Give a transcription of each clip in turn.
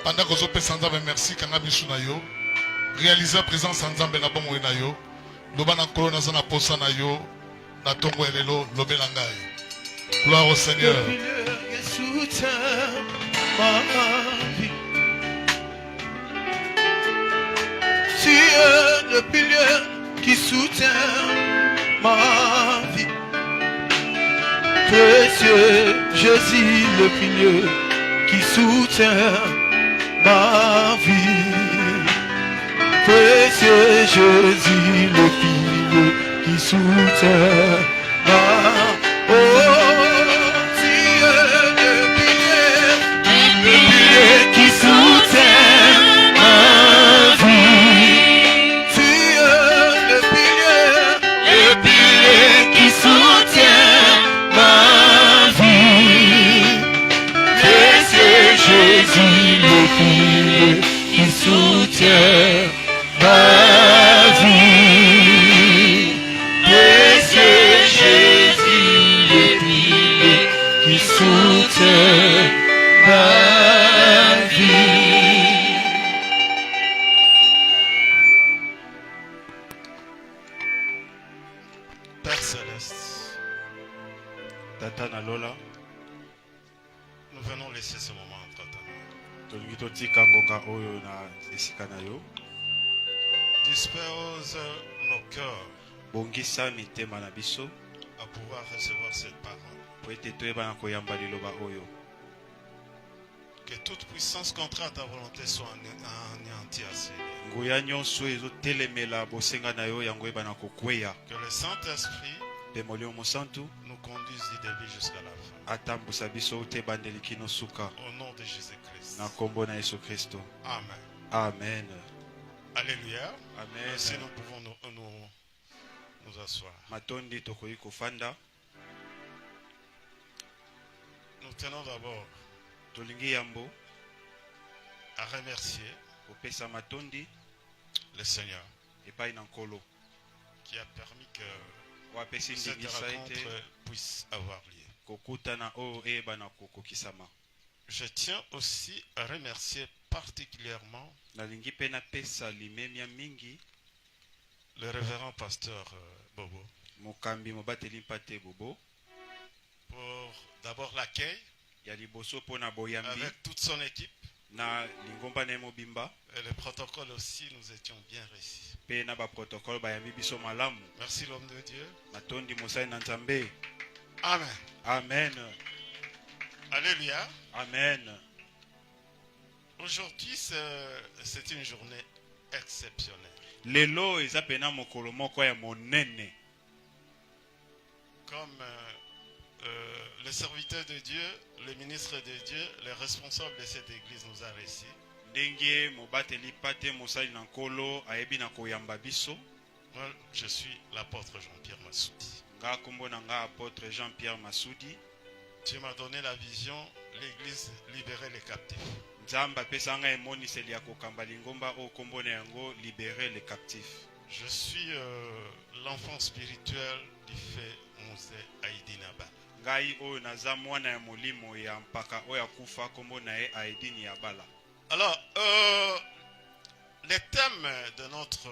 Pendant que vous Sanzambe, merci, Kangabisu na yo. Réaliser présent Sanzambe na bon na yo. Loba na kolo na zana posa na yo. Na tongo elelo, lobe langai. Gloire au Seigneur. Tu es le pilier qui soutient ma vie. Précieux Jésus, le pilier qui soutient ma vie. Précieux Jésus, le pilier qui soutient ma vie. Oh, tu es le pilier qui soutient ma vie. Tu es le pilier qui soutient ma vie. Précieux Jésus, le pilier qui soutient ma vie. Précieux Jésus, le pilier qui soutient ma vie. Père Céleste, Tata Nalola, nous venons laisser ce moment entre ta main. tolingi totika ngonga oyo na esika na yo. Dispose nos cœurs Bongisa mitema na biso à pouvoir recevoir cette parole. po ete toyebana koyamba liloba oyo. Que toute puissance contraire à ta volonté soit anéantie à Seigneur. Nguya nyonso ezotelemela bosenga na yo yango ebana kokweya. Que le Saint-Esprit Pe molimo mosantu nous conduise du début jusqu'à la fin. atambusa biso te bandeli kino suka Au nom de Jésus-Christ. na kombo na Yesu Kristo. Amen. Amen. Alléluia. Amen. Ainsi nous pouvons nous asseoir. Matondi tokoyi kofanda. Nous tenons d'abord Tolingi yambo à remercier kopesa matondi le Seigneur epai na nkolo qui a permis que wapesi cette ndingisa rencontre ete puisse avoir lieu. kokutana oyo eyebana kokokisama. Je tiens aussi à remercier particulièrement Nalingi pe napesa limemia mingi le révérend pasteur Bobo mokambi mobateli mpate bobo pour d'abord l'accueil ya liboso mpona boyambi avec toute son équipe na lingomba na ye mobimba et le protocole aussi, nous étions bien réussis. pe na baprotokole bayambi biso malamu. Merci l'homme de Dieu. Matondi mosali na nzambe. Amen. Amen. Alléluia. Amen. Aujourd'hui, c'est une journée exceptionnelle. Lelo eza pena mokolo moko ya monene. Comme le serviteur de Dieu, le ministre de Dieu, le responsable de cette église nous a réussi. Ndenge mobateli pate mosali na nkolo ayebi na koyamba biso. Moi, je suis l'apôtre Jean-Pierre Massoudi. Nga kombo na nga apôtre Jean-Pierre Massoudi. Tu m'as donné la vision, l'église libérer les captifs. Nzamba pesa nga emoniseli ya kokamba lingomba o kombo na yango libérer les captifs. Je suis l'enfant spirituel du fait Mose Aïdina Bala. Ngai oyo naza mwana ya molimo ya mpaka oyo akufa kombo na ye Aidini ya Bala. Alors, le thème de notre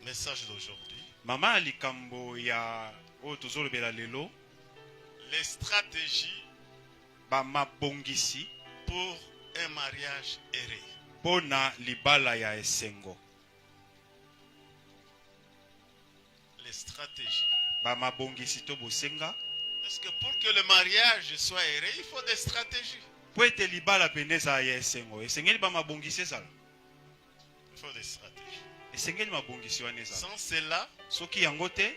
message d'aujourd'hui, Mama likambo ya oyo tozolobela lelo, les stratégies ba mabongisi pour un mariage erré. pona libala ya esengo. Les stratégies. Ba mabongisi to bosenga. Parce que pour que le mariage soit erré, il faut des stratégies. Po ete libala peneza ya esengo. Esengeli ba mabongisi ezala. Il faut des stratégies. Esengeli mabongisi wana ezala. Sans cela, Soki yango te,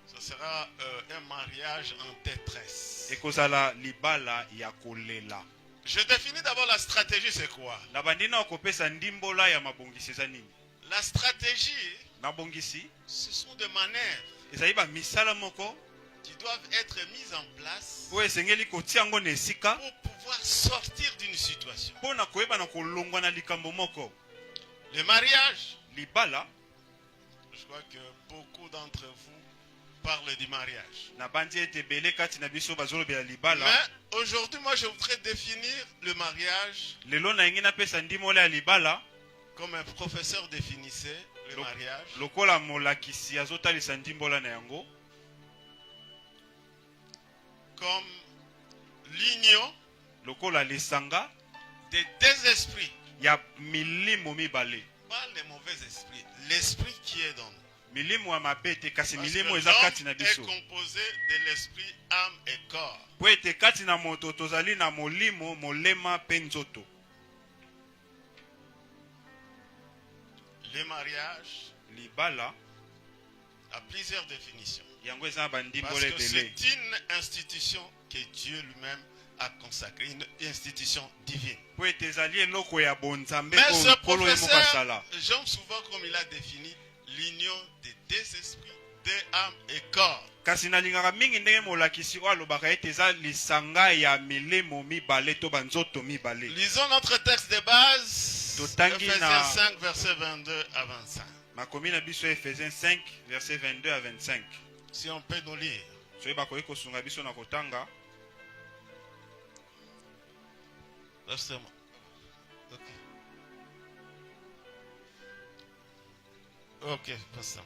ce sera un mariage en détresse. ekozala libala ya kolela. Je définis d'abord la stratégie, c'est quoi? Na bandina okopesa ndimbola ya mabongisi eza nini? La stratégie, Mabongisi ce sont des manœuvres ezali ba misala moko qui doivent être mises en place po esengeli kotia yango na esika pour pouvoir sortir d'une situation. mpona koyeba na kolongwa na likambo moko. Le mariage, Libala je crois que beaucoup d'entre vous parle du mariage. Na bandi ete bele kati na biso bazolobela libala. Mais aujourd'hui, moi, je voudrais définir le mariage Lelo na yengi napesa ndimole ya libala comme un professeur définissait le mariage. lokola molakisi azotalisa ndimbola na yango. Comme l'union Lokola lisanga des deux esprits. ya milimo mibale. Pas les mauvais esprits, l'esprit qui est dans nous. Milimo ya mabe te kasi Parce milimo que eza kati na l'homme est biso. composé de l'esprit, âme et corps. Po ete kati na moto tozali na molimo, molema pe nzoto. Le mariage Libala a plusieurs définitions. yango eza na Parce bandimbole que ebele. c'est une institution que Dieu lui-même a consacrée, une institution divine. Po ete ezali eloko ya bonzambe Mais oyo ce nkolo ye moko asala. professeur, j'aime souvent comme il a défini l'union des deux esprits, deux âmes et corps. Kasi nalingaka mingi ndenge molakisi oyo alobaka ete eza lisanga ya milemo mibale to banzoto mibale. Lisons notre texte de base, Totangi Ephésiens na- 5, versets 22 à 25. Makomi na biso Ephésiens 5 verset 22 à 25. Si on peut nous lire. Soki bakoki kosunga biso na kotanga. Verset. Ok, verset.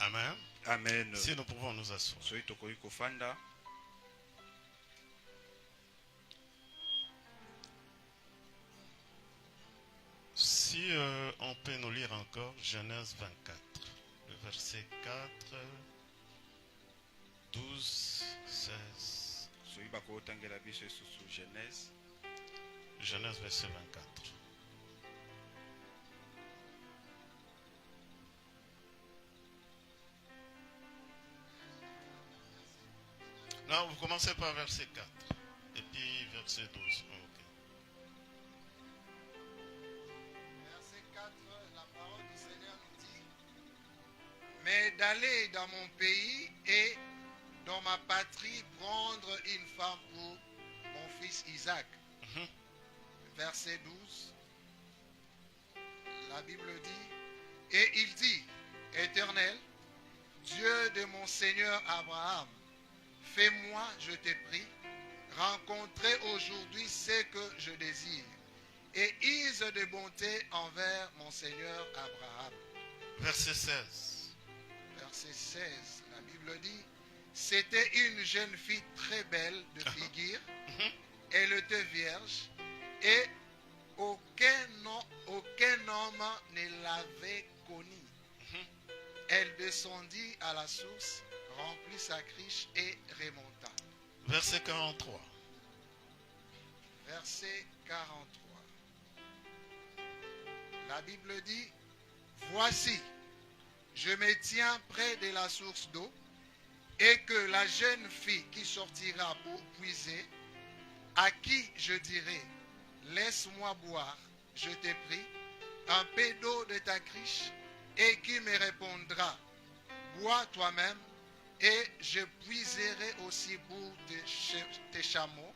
Amen. Amen. Si nous pouvons nous asseoir. Soki tokoki kofanda. Si on peut nous lire encore Genèse 24, le verset 4, 12, 16. Soki bakotangela biso lisusu Genèse. Genèse verset 24. Non, vous commencez par verset 4 et puis verset 12. Ok. Verset 4, la parole du Seigneur nous dit: mais d'aller dans mon pays et dans ma patrie prendre une femme pour mon fils Isaac. Mhm. Verset 12, la Bible dit: et il dit, Éternel, Dieu de mon Seigneur Abraham, fais-moi, je te prie, rencontrer aujourd'hui ce que je désire, et use de bonté envers mon Seigneur Abraham. Verset 16. Verset 16, la Bible dit: c'était une jeune fille très belle de figure, elle était vierge, et aucun homme ne l'avait connue. Elle descendit à la source, remplit sa criche et remonta. Verset 43. Verset 43. La Bible dit: voici, je me tiens près de la source d'eau, et que la jeune fille qui sortira pour puiser, à qui je dirai, laisse-moi boire, je te prie, un peu d'eau de ta criche, et qui me répondra, bois toi-même, et je puiserai aussi pour tes chameaux,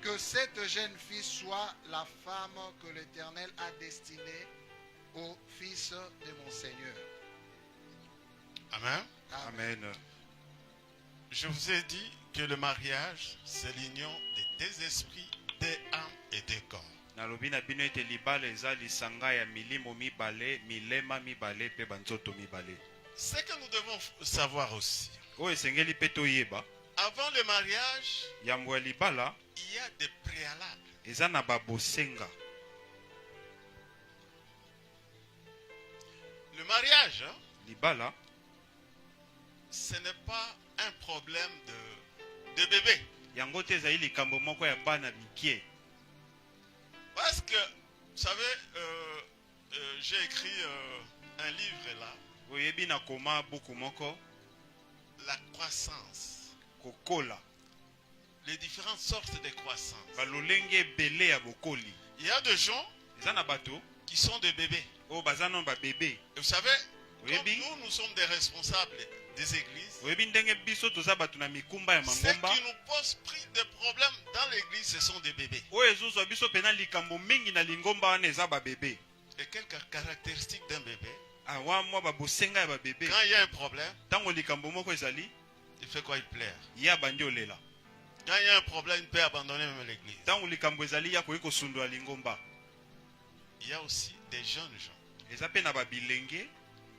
que cette jeune fille soit la femme que l'Éternel a destinée au fils de mon Seigneur. Amen. Amen. Je vous ai dit que le mariage, c'est l'union des deux esprits, des âmes et des corps. Nalobi na bino ete libala eza lisanga ya milimo mibale, milema mibale pe banzoto mibale. Ce que nous devons savoir aussi, Oyo esengeli pe toyeba, avant le mariage, yambo ya libala il y a des préalables. eza na babosenga. Le mariage, hein, Libala ce n'est pas un problème de bébé. yango te ezali likambo moko ya bana mikie. Parce que, vous savez, j'ai écrit un livre là, Oyebi na koma buku moko La croissance, kokola les différentes sortes de croissance. balolenge ebele ya bokoli. Il y a des gens Eza na bato qui sont des bébés. oyo baza no babebe. Et vous savez, comme Oyebi nous sommes des responsables des églises, oyebi ndenge biso toza bato na mikumba ya ceux mangomba qui nous posent plus de problèmes dans l'église, ce sont des bébés. oyo ezozwa biso pena likambo mingi na lingomba wana eza babebe. Et quelques caractéristiques d'un bébé, awa mwa babosenga ya babebe quand il y a un problème, ntango likambo moko ezali il fait quoi? Il pleure. ye abandi olela. Quand il y a un problème, il peut abandonner même l'église. Ntango likambo ezali ya koki kosundola lingomba. Il y a aussi des jeunes gens. Eza pe na babilenge.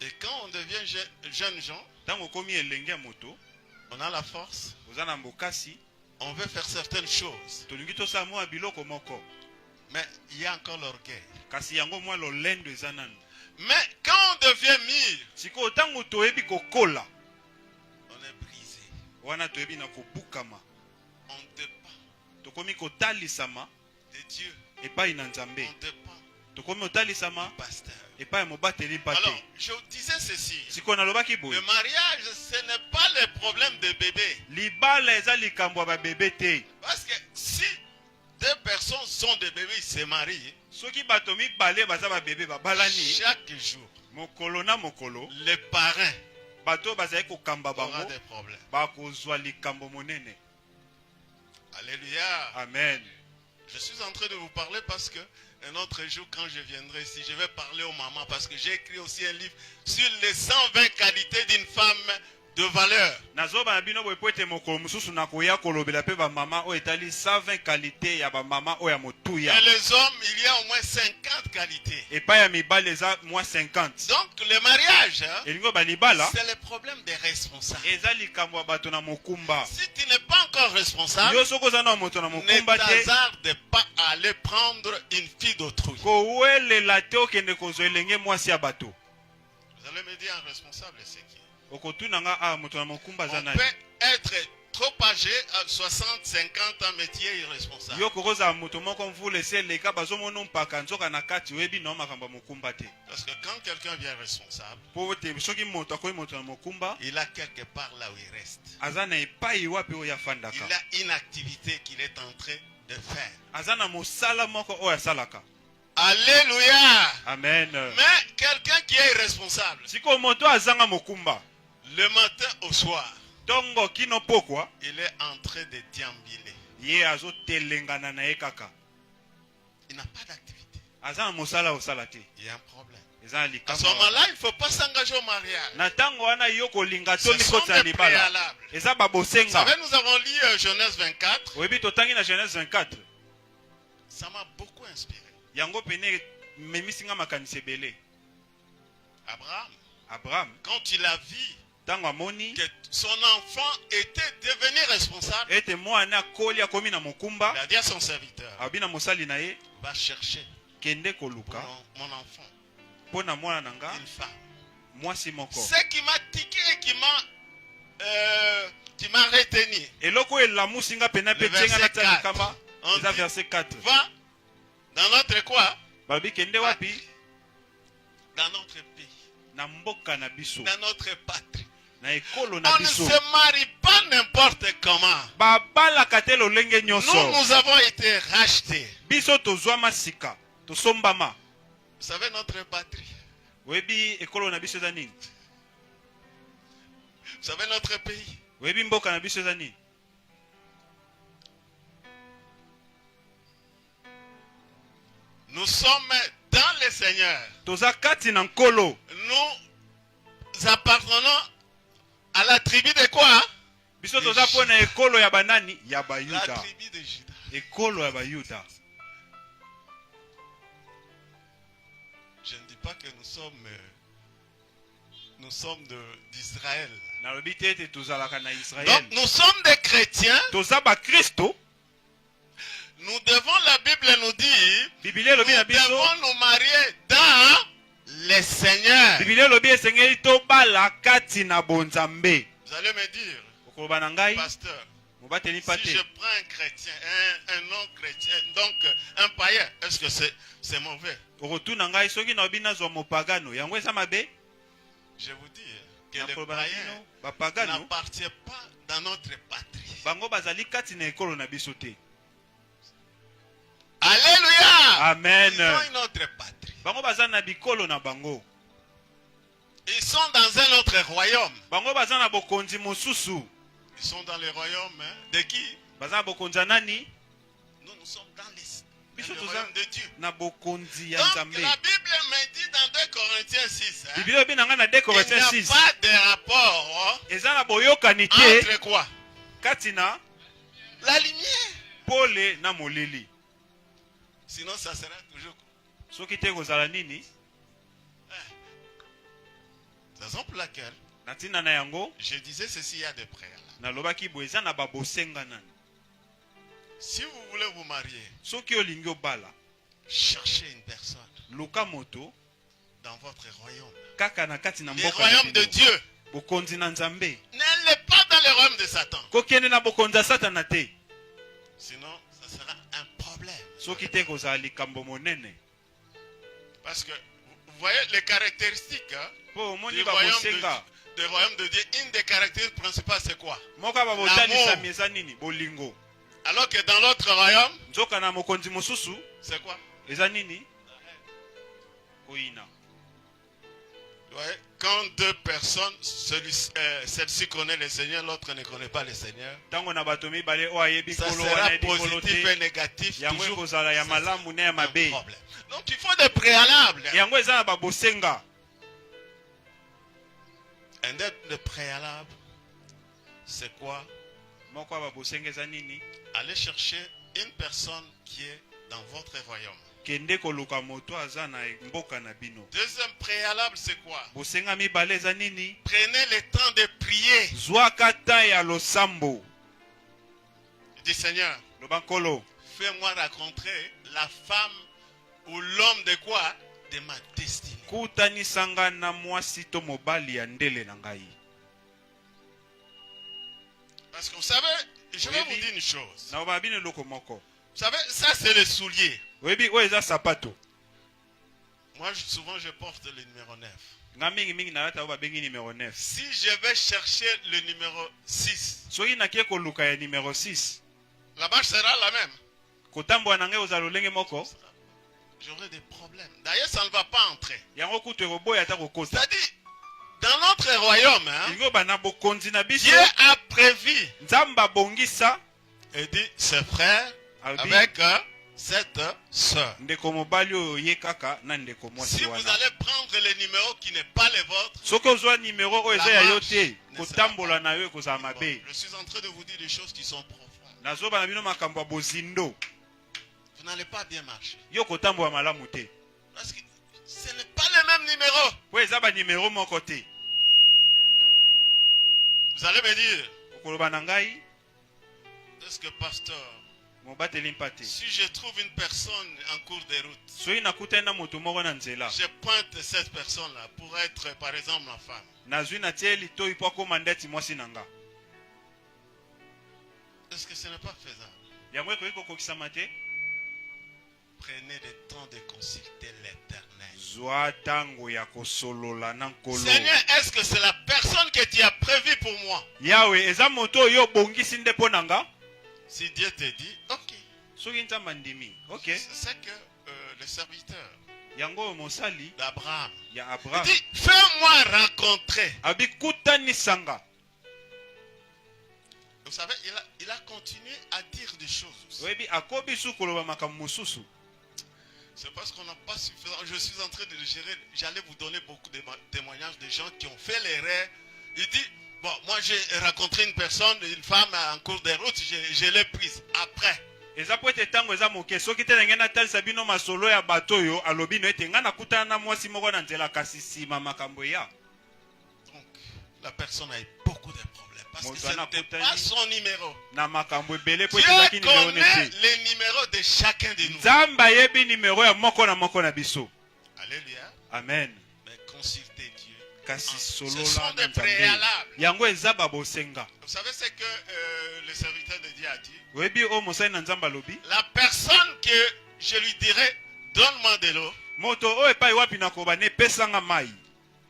Et quand on devient jeunes gens, Ntango komi elenge ya moto on a la force, oza na mbokasi on veut faire certaines choses. tolingi tosala mwa biloko moko Mais il y a encore l'orgueil. kasi yango mwa lolendo eza nanu. Mais quand on devient mûr, sikoyo ntango toyebi kokola on est brisé. wana toyebi na kobukama On dépend tokomi kotalisama de Dieu. epai na nzambe On dépend tokomi kotalisama du pasteur. epai ya mobateli mpa te. Alors, je disais ceci. sikoyo nalobaki boye Le mariage, ce n'est pas le problème de bébé. libala eza likambo ya babebe te. Parce que si deux personnes sont des bébés, ils se marient, soki bato mibale baza babebe babalani chaque jour, mokolo na mokolo les parrains bato bazali kokamba auront bango des problèmes. bakozwa likambo monene. Alléluia. Amen. Je suis en train de vous parler parce que un autre jour, quand je viendrai ici, je vais parler aux mamans parce que j'ai écrit aussi un livre sur les 120 qualités d'une femme de valeur. nazoba na bino boye po ete mokolo mosusu na koya kolobela mpe bamama oyo etali 120 kalite ya bamama oyo ya motuya. Et les hommes, il y a au moins 50 qualités. epai ya mibali eza mwa 50. Donc le mariage, hein, elingi oyo balibala c'est le problème des responsables. eza likambo ya bato na mokumba. Si tu n'es pas encore responsable, yo soki oza na moto na ne mokumba te t'hazarde pas à aller prendre une fille d'autrui. kowelela te okende kozwa elenge mwasi ya bato. Vous allez me dire un responsable, c'est qui? okotuna nga a moto na mokumba aza On nani. peut être trop âgé, à 60, 50 ans, métier irresponsable. yo kokozala moto moko mvula esi eleka bazomona mpaka nzoka na kati oyebi nao makambo ya mokumba te. Parce que quand quelqu'un vient responsable, po te soki moto akoyi moto na mokumba il a quelque part là où il reste. aza na epai wapi oyo afandaka. Il a une activité qu'il est en train de faire. aza na mosala moko oyo asalaka. Alléluia. Amen. Mais quelqu'un qui est irresponsable, sikoyo moto azanga mokumba le matin au soir, ntongo kino pokwa il est en train de déambuler. ye azotelengana na ye kaka Il n'a pas d'activité. aza na mosala osala te. Il y a un problème. eza na À ce likambo moment-là, il ne faut pas s'engager au mariage. na ntango wana yo kolinga to Ce sont mikota ya des libala préalables. eza Vous babosenga. savez, nous avons lu Genèse 24. oyebi totangi na Genèse 24 Ça m'a beaucoup inspiré. yango pene memisinga makanisi ebele. Abraham Quand il a vu ntango amoni que son enfant était devenu responsable, ete mwana akoli akomi na mokumba il a dit à son serviteur, abi na mosali na ye va chercher kende pour koluka mon enfant mpo na mwana na nga une femme. mwasi moko. Ce qui m'a tiqué et qui m'a retenu, eloko oyo elamusi nga pena mpe Le tienga na tia verset likama 4. On eza dit, verset 4 va dans notre quoi? babi kende wapi Dans notre pays, na mboka na biso dans notre patrie. na ekolo na On ne biso se marie pas n'importe comment. babalaka te lolenge Nous, nyonso. nous avons été rachetés. biso tozwama sika tosombama. Vous savez notre patrie. oyebi ekolo na biso eza nini? Vous savez notre pays. oyebi mboka na biso eza nini? Nous sommes dans le Seigneur. toza kati na nkolo. Nous appartenons à la tribu de quoi? biso toza mpo na ekolo ya banani ya La bayuda. tribu de Juda. ekolo ya bayuda. Je ne dis pas que nous sommes d'Israël. nalobi te ete tozalaka na Israel. Donc nous sommes des chrétiens. toza bakristo. Nous devons, la Bible nous dit, bibilia elobi na nous biso devons nous marier dans le Seigneur. bibilia elobi esengeli tobala kati na bonzambe. Vous allez me dire, okoloba na ngai pasteur, obateli pa Si te. je prends un chrétien, un non-chrétien, donc un païen, est-ce que c'est mauvais? Okotuna ngai soki na obi nazwa mopagano yango eza mabe. Je vous dis que Na les koloba na païens bino bapagano n'appartiennent pas dans notre patrie. bango bazali kati na ekolo na biso te. Alléluia! Amen. Ils ont une autre patrie. Bango baza na bikolo na bango. Ils sont dans un autre royaume. Bango baza na bokonzi mosusu. Ils sont dans le royaume de qui? Baza na bokonzi ya nani? Nous sommes dans Biso le toza royaume de Dieu. na bokonzi ya Donc Nzambe. la Bible me dit dans 2 Corinthiens 6, Biblia bi nanga na 2 il n'y Corinthiens a 6. pas de rapport Eza na boyokani te entre quoi? kati na La lumière. pole na molili. Sinon ça sera toujours. Soki te kozala nini? C'est la raison pour laquelle Na ntina na yango je disais ceci, il y a des préalables. nalobaki boye eza na babosenga nani. Si vous voulez vous marier, Soki olingi obala cherchez une personne luka moto dans votre royaume. kaka na kati na Le mboka na royaume de bino. Dieu. Bokonzi na Nzambe. N'allez pas dans le royaume de Satan. Kokende na bokonzi ya Satana te. Sinon, ça sera un problème. Soki te kozala likambo monene. Parce que, vous voyez les caractéristiques Po omoni du royaume babosenga. du royaume de Dieu. Une des caractéristiques principales, c'est quoi? Moka babotalisami eza nini? Bolingo. Alors que dans l'autre royaume, Nzoka na mokonzi mosusu c'est quoi? eza nini? Koina. Vous voyez, quand deux personnes, celle-ci connaît le Seigneur, l'autre ne connaît pas le Seigneur, Tango na bato mibale o ayebi ça kolo sera wana yebi kolo positif et te. négatif. Yango Toujours ekozala ya malamu ne ya un mabe. problème. Donc il faut des préalables. Yango eza na babosenga. Un des préalables, c'est quoi? Moko ya babosenga eza nini? Allez chercher une personne qui est dans votre royaume. Kende koluka moto aza na mboka na bino. Deuxième préalable, c'est quoi? Bosenga mibale eza nini? Prenez le temps de prier. Zwaka ta ya losambo. Dis Seigneur, Lobankolo. fais-moi rencontrer la femme ou l'homme de quoi? De ma destinée. Kutanisanga na mwasi to mobali ya ndele na ngai. Parce que vous savez, je vais vous dire une chose. Na babine loko moko. Vous savez, ça c'est le soulier. Webi o eza sapato. Moi, souvent, je porte le numéro 9. Nga mingi mingi na lata o babengi numéro 9. Si je vais chercher le numéro 6, Soki nakie koluka ya numéro 6. la marche sera la même. Kotambo na ngai ozala lolenge moko. J'aurai des problèmes. D'ailleurs, ça ne va pas entrer. Yango kutu ekoboya ata kokota. C'est-à-dire, dans notre royaume, Ingo bana bokonzi na biso. Dieu a prévu Nzamba bongisa et dit ses frères Albi. avec cette soeur. ndeko mobali oyo ye kaka na ndeko Si mwasi vous wana. allez prendre le numéro qui n'est pas le vôtre, Soki ozwa numéro oyo eza ya yo te, ne kotambola sera na yo ekozala bon, mabe. je suis en train de vous dire des choses qui sont profondes. Nazoba na bino makambo ya bozindo. Vous n'allez pas bien marcher. Yo kotambola malamu te. Parce que ce n'est pas le même numéro. Po eza ba numéro moko te. Vous allez me dire, Okoloba na ngai, est-ce que pasteur, mobateli mpate. si je trouve une personne en cours de route, Soki nakutani na moto moko na nzela, je pointe cette personne-là pour être par exemple ma femme. nazwi na tie litoi po akoma ndeti mwasi na nga. Est-ce que ce n'est pas faisable? Yango ekoki kokokisama te. Prenez le temps de consulter l'Éternel. Zwa tango ya kosolola na nkolo. Seigneur, est-ce que c'est la personne que tu as prévue pour moi? Yawe, eza moto oyo bongisi nde po na nga? Si Dieu te dit, ok. Soki nzamba ndimi. Ok. C'est que le serviteur Yango mosali d'Abraham, ya il Abraham. dit, fais-moi rencontrer. Abikutani sanga. Vous savez, il a continué à dire des choses aussi. Webi akobi su koloba makambo mosusu. C'est parce qu'on n'a pas suffisamment. Je suis en train de le gérer. J'allais vous donner beaucoup de témoignages de gens qui ont fait l'erreur. Il dit, bon, moi j'ai rencontré une personne, une femme en cours de route, je l'ai prise. Après. Eza po ete tango eza moke soki te ndenge natalisa bino masolo ya bato oyo alobi no ete nga nakutana na mwasi moko na nzela kasi nsima makambo ya. Donc, la personne a eu beaucoup de problèmes. Parce que ce n'était pas son numéro. Na makambo ebele po Dieu ete ezaki numéro connaît nete. les numéros de chacun de nous. Nzamba yebi numéro ya moko na biso. Alléluia. Amen. Mais consultez Dieu. Kasi Ce solola sont na des Nzambe. préalables. Yango eza babosenga. Vous savez, c'est que le serviteur de Dieu a dit, oyebi o mosali na nzambe alobi la personne que je lui dirai, donne-moi de l'eau, moto oyo epai wapi nakoba ne pesanga mai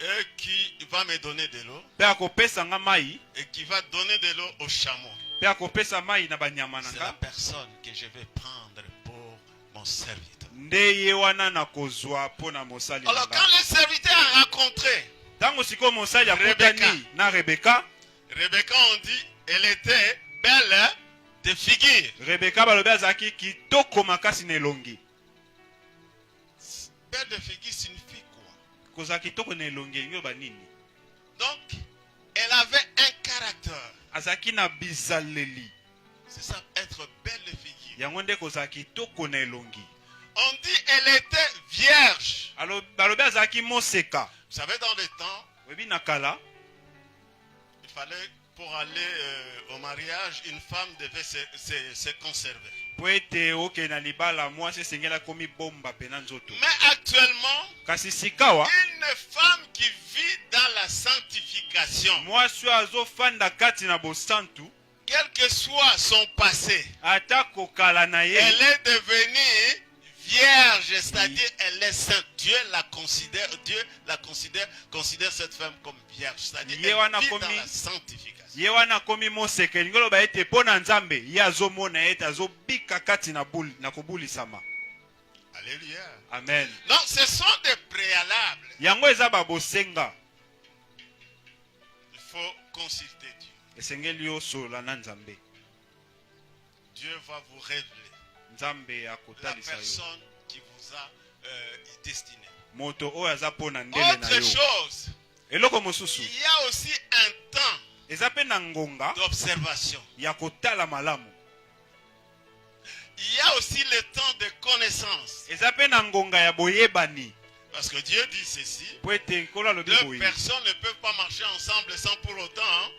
et qui va me donner de l'eau, mpe akopesanga mai et qui va donner de l'eau au chameau. mpe akopesa mai na banyama na C'est la nga personne que je vais prendre pour mon serviteur. nde ye wana nakozwa mpo na mosali na Alors nga. quand le serviteur a rencontré ntango sikoyo mosali Rebeka. akutani na rebeka Rebecca, on dit, elle était belle de figure. rebeka balobi azalaki kitoko makasi na elongi. Belle de figure signifie quoi? kozala kitoko na elongi elingi oyo banini Donc, elle avait un caractère. azalaki na bizaleli C'est ça, être belle de figure. yango nde kozala kitoko na elongi. On dit, elle était vierge. balobi azalaki moseka. Vous savez, dans le temps, oyebi na kala il fallait, pour aller au mariage, une femme devait se conserver. po ete okende na libala mwasi esengeli akomi bomba pena nzoto. Mais actuellement, kasi sikawa une femme qui vit dans la sanctification, mwasi oyo azofanda kati na bosantu quel que soit son passé, ata kokala na ye elle est devenue vierge, c'est-à-dire elle est sainte. Dieu considère cette femme comme vierge, c'est-à-dire Ye elle wana vit dans komi- la sanctification. ye wana akomi moseka elingi oloba ete mpo na nzambe ye azomona ete azobika kati na kobulisama. Alléluia. Amen. Donc ce sont des préalables. yango eza babosenga Il faut consulter Dieu. esengeli osolola na nzambe. Dieu va vous révéler nzambe la akotalisa yo personne qui vous a destiné. moto oyo aza mpo na ndele na Autre yo. chose, eloko mosusu il y a aussi un temps eza mpe na ngonga d'observation. ya kotala malamu. Il y a aussi le temps de connaissance. eza mpe na ngonga ya boyebani. Parce que Dieu dit ceci. po ete nkolo alobi Deux boye personnes ne peuvent pas marcher ensemble sans pour autant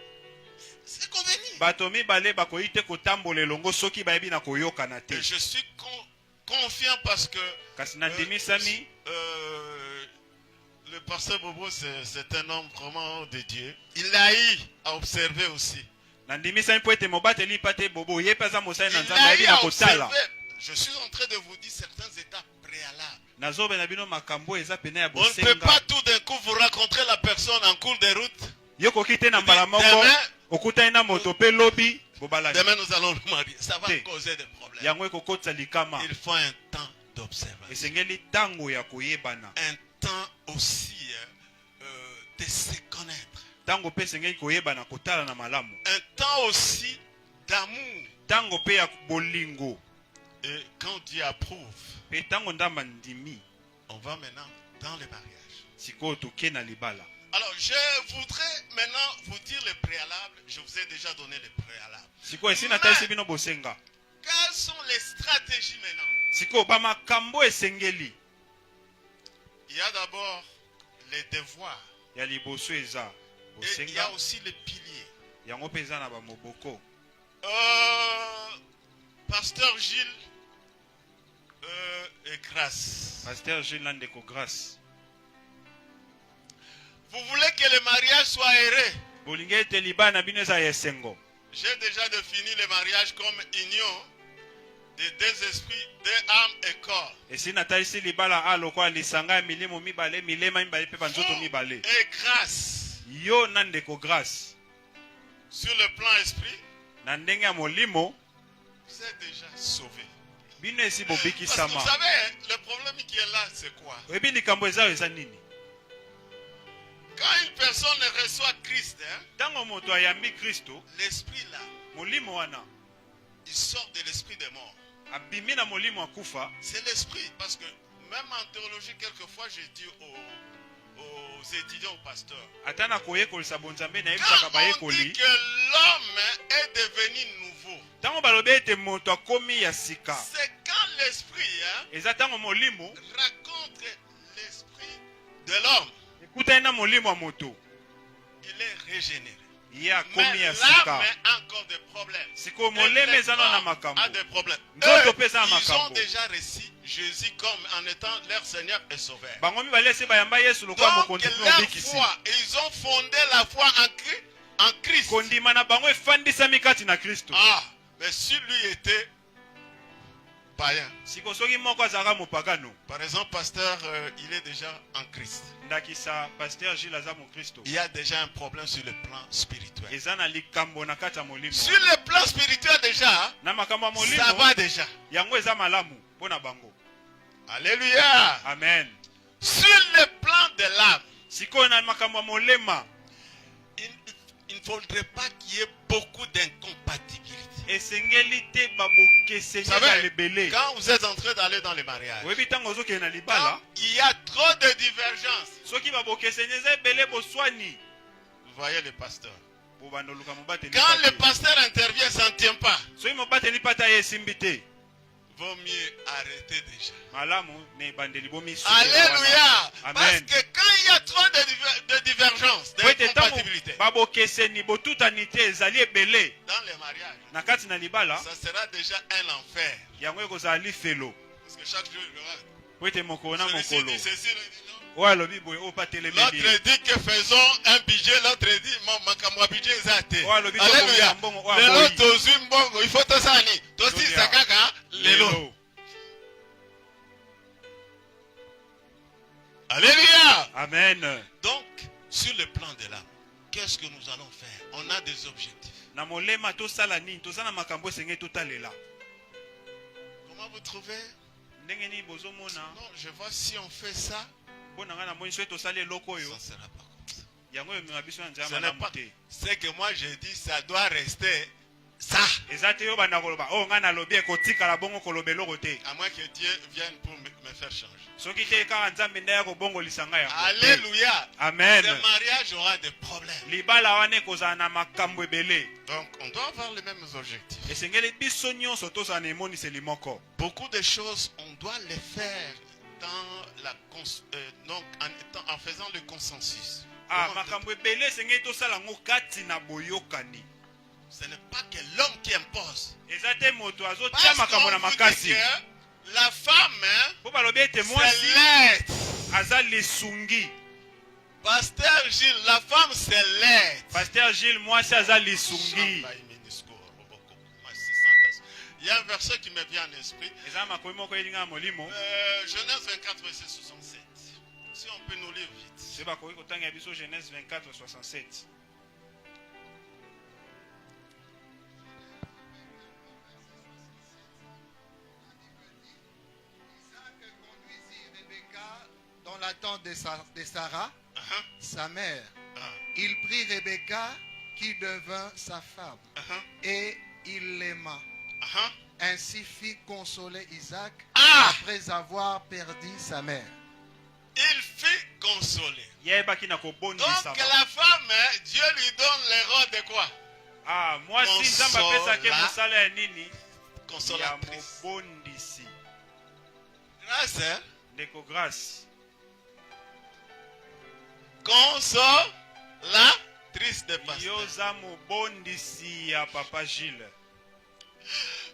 c'est convenu. bato mibale bakoki te kotambola elongo soki bayebi na koyokana te. Et je suis confiant parce que kasi nandimisami le pasteur Bobo c'est un homme vraiment de Dieu. Il a eu à observer aussi. nandimisami po ete mobateli mpa te bobo ye mpe aza mosali na Il nzambe a ayebi eu na à kotala. observer. Je suis en train de vous dire certaines étapes préalables. nazobela bino makambo eza pene ya On ne peut pas bosenga. tout d'un coup vous rencontrer la personne en cours de route. yokoki te na Il mbala dit, moko demain- okutani na moto mpe lobi bobalani Demain nous allons nous marier. Ça va Té. causer des problèmes. yango ekokotisa likama. Il faut un temps d'observation. esengeli ntango ya koyebana. Un temps aussi de se connaître. ntango mpe esengeli koyebana kotala na malamu. Un temps aussi d'amour. ntango mpe ya bolingo. Et quand Dieu approuve, mpe ntango ndamba ndimi on va maintenant dans le mariage. sikoyo toke na libala. Alors, je voudrais maintenant vous dire les préalables. Je vous ai déjà donné les préalables. sikoyo esi natalisi bino bosenga. Quelles sont les stratégies maintenant? sikoyo bamakambo esengeli Il y a d'abord les devoirs. ya liboso eza Et il y a bosenga aussi les piliers. yango mpe eza na bamoboko. Pasteur Gilles et Grâce. Pasteur Gilles Landeko Grâce, Vous voulez que le mariage soit heureux? bolingi ete libala na bino eza ya esengo. J'ai déjà défini le mariage comme union de deux esprits, deux âmes et corps. esi natalisi libala a lokola lisanga ya milimo mibale milema mibale mpe banzoto mibale. Et grâce. Yo na ndeko Grâce Sur le plan esprit, na ndenge ya molimo vous êtes déjà sauvé. bino esi Parce que vous bobikisama. savez, le problème qui est là, c'est quoi? oyebi likambo eza oyo eza nini? Quand une personne reçoit Christ, ntango moto ayambi kristo l'esprit là, molimo wana il sort de l'esprit des morts. abimi na molimo akufa. C'est l'esprit, parce que même en théologie, quelquefois, je dis aux étudiants, aux pasteurs, ata na koyekolisa bonzambe nayebisaka quand on bayekoli dit que l'homme est devenu nouveau, ntango balobi ete moto akomi ya sika c'est quand l'esprit eza ntango molimo rencontre l'esprit de l'homme, ekutani na molimo ya moto il est régénéré. ye akomi Mais ya l'âme sika. a encore des problèmes. sikoyo Et moleme le eza nano na corps makambo. a des problèmes. Nzoto Eux, mpe eza na ils ont makambo. déjà reçu Jésus comme en étant leur Seigneur et Sauveur. bango mibale esi bayamba yesu lokola Donc mokonzi mpe leur mobikisi. foi, ils ont fondé la foi en Christ. kondima na bango efandisami kati na kristo. Ah, Mais si lui était païen, siko soki moko azalaka mopagano par exemple, pasteur, il est déjà en Christ. ndakisa pasteur Gilles aza mokristo Il y a déjà un problème sur le plan spirituel. eza na likambo na kati ya molimo Sur le plan spirituel déjà, na makambo ya molimo ça va déjà. yango eza malamu mpo na bango. Alléluia. Amen. Sur le plan de l'âme, sikoyo na makambo ya molema il ne faudrait pas qu'il y ait beaucoup d'incompatibilité. esengeli te babokeseni Vous savez, ezala ebele. quand vous êtes en train d'aller dans les mariages, oyebi ntango ozokende na quand libala il y a trop de divergences, soki babokeseni eza ebele boswani vous voyez le pasteur. po bandoluka mobateli Quand le pate. pasteur intervient, ça ne tient pas. soki mobateli pata ye esimbi te Vaut mieux arrêter déjà. malamu na ebandeli bomisu. Alléluia. Parce Amen. que quand il y a trop de divergences, po ete ntango d'incompatibilité babokeseni botutani te ezali ebele dans les mariages, na kati na libala ça sera déjà un enfer. yango ekozala lifelo Parce que chaque jour, regarde, po ete mokolo na celui-ci mokolo dit ceci, l'autre dit non. oyo alobi boye oyo patelemeli L'autre dit que faisons un budget, l'autre dit makamwa budget zate. Oh, le budget Alléluia. mbongo, oh, Lelo boyi. tozwi mbongo, il faut tosani. Tosi Tolia. sakaka lelo. Alléluia. Amen. Donc, sur le plan de l'âme, qu'est-ce que nous allons faire? On a des objectifs. Na molema tosala nini toza na makambo esengeli totalela Comment vous trouvez? ndenge nini bozomona Non, je vois si on fait ça, mpo na ngai namoni soki tosali eloko ça oyo ne sera pas comme ça. yango emema biso na nzela Ce n'est malamu pas. te C'est que moi j'ai dit, ça doit rester ça. eza te yo banda koloba oyo ngai nalobi ekotikala bongo koloba eloko te À moins que Dieu vienne pour me faire changer. soki te kaka nzambe nde ya kobongolisa ngai yango te. Alléluia. Amen. Le mariage aura des problèmes. libala wana ekozala na makambo ebele Donc, on doit avoir les mêmes objectifs. esengeli biso nyonso tozala na emoniseli moko Beaucoup de choses, on doit les faire dans la donc en faisant le consensus. Comment- makambo ebele esengeli tosala yango kati na boyokani Ce n'est pas que l'homme qui impose. eza te moto azotia Parce makambo na qu'on vous dit makasi que la femme, hein, mpo balobi ete c'est mwasi l'être. aza lisungi. Pasteur Gilles, la femme c'est l'être. Pasteur Gilles mwasi aza lisungi. Il y a un verset qui me vient en esprit. eza makomi moko elinga ya molimo Genèse 24, verset 67. Si on peut nous lire vite. se bakoki kotanga ya biso Genèse 24 67. Isaac conduisit Rebecca dans la tente de Sarah, Uh-huh, sa mère. uh, Il prit Rebecca qui devint sa femme uh-huh, et il l'aima. uh-huh. Ainsi fit consoler Isaac Ah! après avoir perdu sa mère. Il fit consoler. yayebaki na Donc kobondisa la femme, hein, Dieu lui donne le rôle de quoi? mwasi nzambe apesaki Consola- mosala ya nini ya Consolatrice. mobondisi. Grâce, hein? Ndeko Grace Consolatrice de pasteur. yo za mobondisi ya papa Gilles.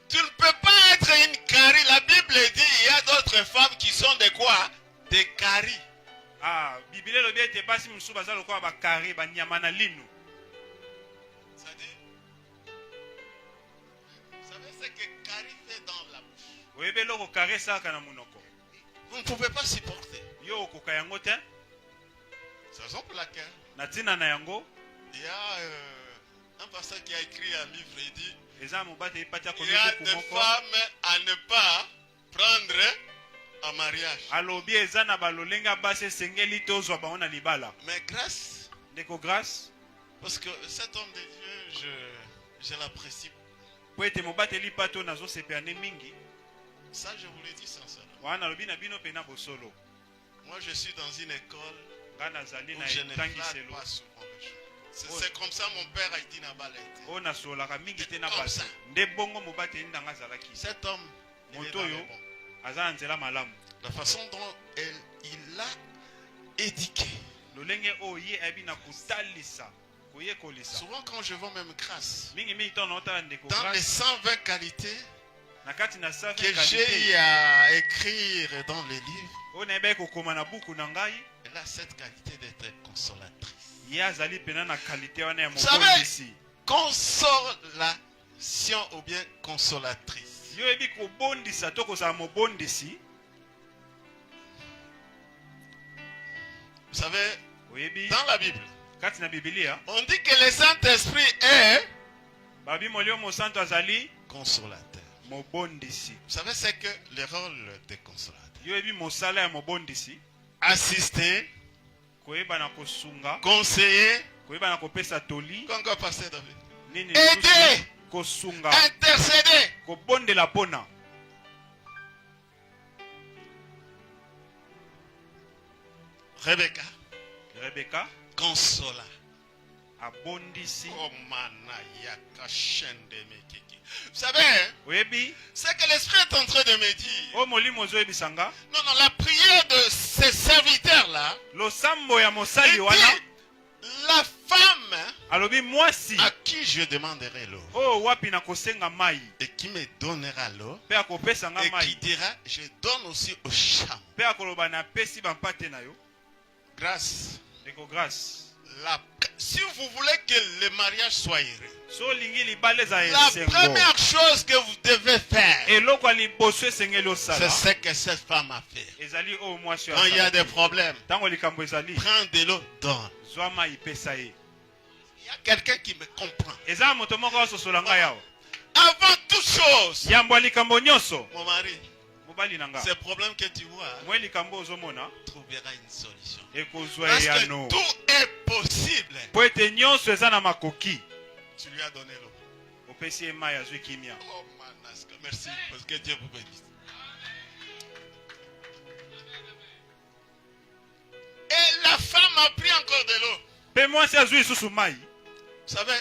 Tu ne peux pas être une carie. La Bible dit il y a d'autres femmes qui sont des quoi? Des caries. Biblie elobi ete basi mosusu baza lokola bakare banyama na linu. Ça dit? Vous savez ce que carie fait dans la bouche? oyebi eloko kare esalaka na monoko Vous ne pouvez pas supporter. yo okoka yango te C'est la raison pour laquelle na ntina na yango il y a un pasteur qui a écrit un livre. Il dit eza mobateli pati il akomi y a buku des moko femmes à ne pas prendre en mariage. alobi eza na balolenge ya basi esengeli tozwa bango na libala. Mais grâce, Ndeko Grace parce que cet homme de Dieu, je l'apprécie. po ete mobateli pati oyo nazosepela nde mingi Ça, je vous le dis sincèrement. wana nalobi na bino mpe na bosolo Moi, je suis dans une école ngai nazali où na je ne flatte etangiselo pas souvent les gens. C'est comme ça mon père a été Nabala. oyo nasololaka mingi te na Comme bato ça. nde bongo mobateli ndanga azalaki. Cet homme, il est moto dans le oyo bon. aza na nzela malamu La façon dont il l'a éduqué. lolenge oyo ye ayebi na kotalisa koyekolisa Souvent quand je vois même grâce, mingi ntango naotala Ndeko dans les Grace 120 qualités na kati na save que j'ai kalite eu à écrire dans les livres, oyo nayebaki kokoma na buku na ngai elle a cette qualité d'être consolatrice. ye azali mpena na kalite wana ya Vous savez, mobondisi. ou bien consolatrice. Yo ebi kobondisa to kozala mobondisi. Vous savez, Oyebi dans la Bible, kati na Biblia on dit que le Saint-Esprit est babi molio mosanto azali consolateur. mobondisi. Vous savez, c'est que le rôle de consolateur. Yo ebi mosala ya mobondisi Assister, koyeba na kosunga, conseiller, koyeba na kopesa toli, comme quoi pasteur David. nini Aider, lisusu, kosunga, intercéder. kobondela pona. Rebecca, Rebecca consola. abondisi. Oh, manayaka, chaîne de mekiki. Vous savez, hein, Oyebi c'est que l'Esprit est en train de me dire. o molimo ozoyebisanga Non, non, la prière de ces serviteurs-là, losambo ya il mosali dit, wana la femme alobi mwasi à qui je demanderai l'eau oyo wapi na kosenga mai et qui me donnera l'eau mpe akopesanga et qui mai dira, je donne aussi au chameau. mpe akoloba napesi bampate na yo. Grâce. Ndeko grâce Si vous voulez que le mariage soit heureux, so olingi libala ezala la esengo première chose que vous devez faire, eloko ya liboso esengeli c'est osala ce que cette femme a fait. ezali oyo mwasi Quand il y a des problèmes, ntango likambo ezali prends de l'eau, donne. zwa mai pesa ye. Il y a quelqu'un qui me comprend. eza na moto moko asosola ngai awa Avant toute chose, yambo ya likambo nyonso mon mari, mobali na nga ces problèmes que tu vois, mwe likambo ozomona trouvera une solution. ekozwa Parce que eyano tout est possible. po ete nyonso eza na makoki. Tu lui as donné l'eau. opesi ye mai azwi kimia. Oh, Manaska, merci parce que Dieu vous bénisse. Et la femme a pris encore de l'eau. mpe mwasi azwi lisusu mai. Vous savez,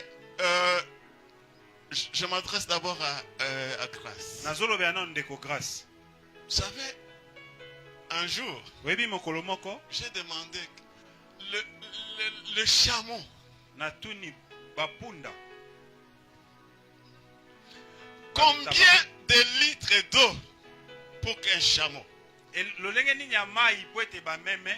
je m'adresse d'abord à Grâce. nazolobela nano ndeko grâce. Vous savez, un jour, oyebi mokolo moko j'ai demandé le chameau. natuni bapunda Combien de litres d'eau pour qu'un chameau? lolenge nini ya mai po ete bameme.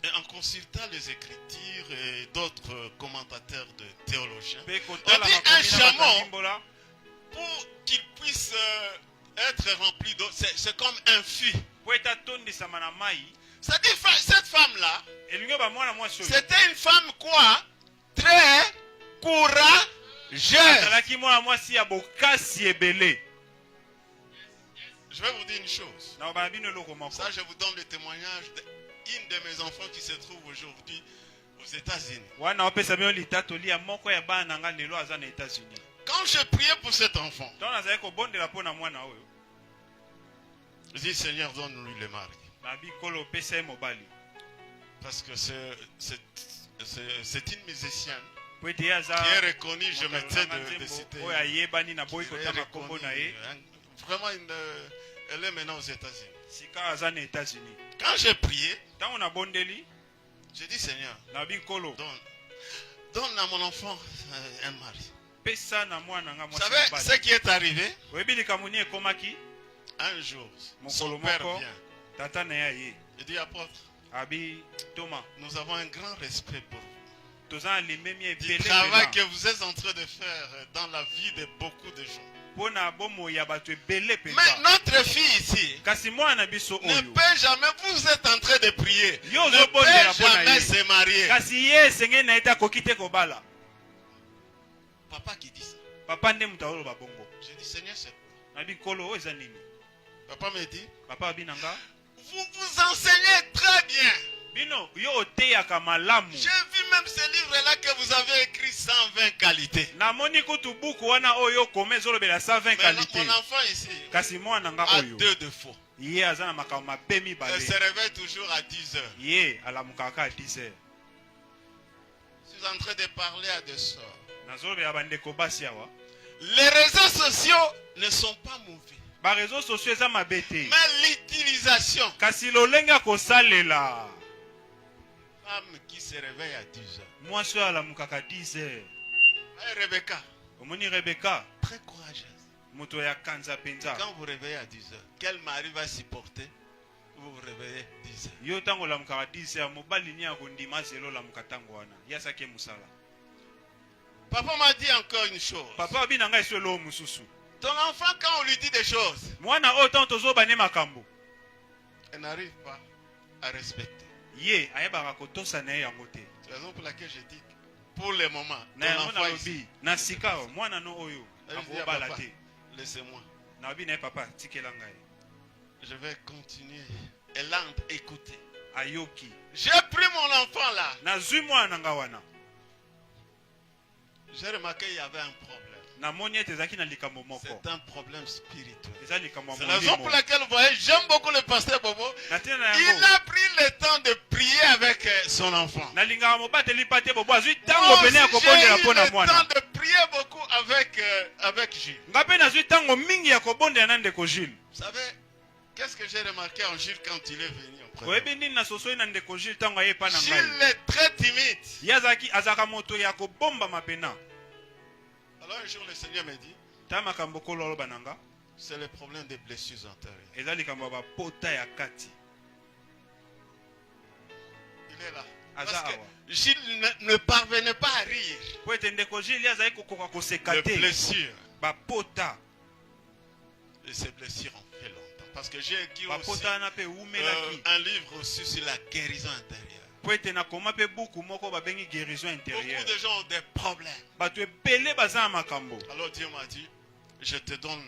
Et en consultant les Écritures et d'autres commentateurs de théologiens, mpe on kotala dit un makomi na chameau, batalimbola pour qu'il puisse être rempli d'eau, c'est comme un fût. po ete atondisama na mai. C'est-à-dire, cette femme-là, elingi bamwana mwasi oyo c'était une femme quoi? Très courageuse. azalaki mwana mwasi ya bokasi ebele. Je vais vous dire une chose. na bana bino eloko moko Ça, je vous donne le témoignage d'une de mes enfants qui se trouve aujourd'hui aux États-Unis. wana opesa bino litatoli ya moko ya bana na nga lelo aza na États-Unis. Quand je priais pour cet enfant, ntango nazalaki kobondela mpo na mwana oyo je dis Seigneur, donne-lui le mari. nabi kolo opesa ye mobali Parce que c'est une musicienne po ete ye aza qui est reconnue, je me tais de nzembo citer. oyo ayebani na boyi Elle est kotanga kombo na ye. reconnue, vraiment, elle est maintenant aux États-Unis. sika aza na États-Unis. Quand j'ai prié, ntango nabondeli j'ai dit Seigneur, nabi kolo donne à mon enfant un mari. pesa na mwana nga Vous mwasi savez mobali. ce qui est arrivé? oyebi likambo nini ekomaki. Un jour, Mokolo son père moko. vient. tata na ye aye Il dit apôtre, abi toma nous avons un grand respect pour vous. toza na limemi Du ebele travail mpena que vous êtes en train de faire dans la vie de beaucoup de gens. mpo na bomoi ya bato ebele Mais mpenza. notre fille ici kasi mwana na biso ne oyo peut jamais, vous êtes en train de prier, Yo ne ozobondela peut mpo na jamais ye. se marier. kasi ye esengeli na ye te akoki te kobala. Papa qui dit ça. papa nde moto aoloba bongo. J'ai dit Seigneur, c'est quoi? nabi nkolo oyo eza nini. Papa me dit, papa abi na nga vous vous enseignez très bien. bino yo oteyaka malamu. J'ai vu même ce livre-là que vous avez écrit 120 qualités. namoni kutu buku wana oyo okoma ezolobela 120 Mais qualité. mon enfant ici kasi mwana nga a oyo deux défauts. ye aza na makambo mabe Elle mibale. se réveille toujours à 10 heures. ye alamukaka kaka 10 heures. Je suis en train de parler à des sœurs. nazolobela bandeko basi awa Les réseaux sociaux ne sont pas mauvais. bareseau sociaux eza mabe te. Mais l'utilisation. kasi lolenge ya kosalela Femme qui se réveille à 10 heures. mwasi oyo alamukaka 10 heures. Hey, Rebecca, omoni rebeka très courageuse. moto ya kanza mpenza. Quand vous réveillez à 10 heures, quel mari va supporter? Vous vous réveillez 10 heures. yo ntango olamukaka 10 heures mobali nini akondima zelo olamuka ntango wana ye asaki ye mosala. Papa m'a dit encore une chose. Papa abi nanga eso lo mususu. Ton enfant, quand on lui dit des choses, Mwana oyo tozo bane makambo. elle n'arrive pas à respecter. Ye ayebaka kotosa na ye yango te. C'est la raison pour laquelle je dis que pour le moment, Na ton yango enfant na ici, lobi na sika mwana no oyo elle dit à akobala papa, te. laissez-moi. Na obi na ye papa tikela ngai. Je vais continuer. Elle a écouté. Ayoki. J'ai pris mon enfant là. Na zui mwana nga wana. J'ai remarqué qu'il y avait un problème. Na moni ete ezaki na likambo moko. C'est un problème spirituel. Eza likambo C'est la raison pour laquelle vous voyez, j'aime beaucoup le pasteur Bobo. Na tina na Il yango. a pris le temps de prier avec son enfant. Na lingaka mobateli pate bobo azui Moi tango aussi, pene ya j'ai kobondela eu mpona le mwana. temps de prier beaucoup avec Gilles. Nga mpe nazwi tango mingi ya kobondela na ndeko Jules. Vous savez, qu'est-ce que j'ai remarqué en Gilles quand il est venu auprès de Oyebi nini na sosoi na ndeko Jules tango aye pa na moi? ngai. Gilles est très timide. Ye azalaka moto ya kobomba mapena. Alors un jour, le Seigneur me dit, Ta makambo kolo oloba na nga. c'est le problème des blessures antérieures. Eza likambo ya bapota ya kati. Il est là. Aza Parce que awa. Gilles ne parvenait pas à rire. Po ete ndeko Jules ye azali kokoka koseka Les te. blessures. Bapota. Et ces blessures ont fait longtemps. Parce que j'ai écrit aussi Bapota wana mpe umelaki. un livre aussi sur la guérison intérieure. Po ete nakoma mpe buku moko babengi guérison intérieure. Beaucoup de gens ont des problèmes. Bato ebele baza na makambo. Alors Dieu m'a dit, je te donne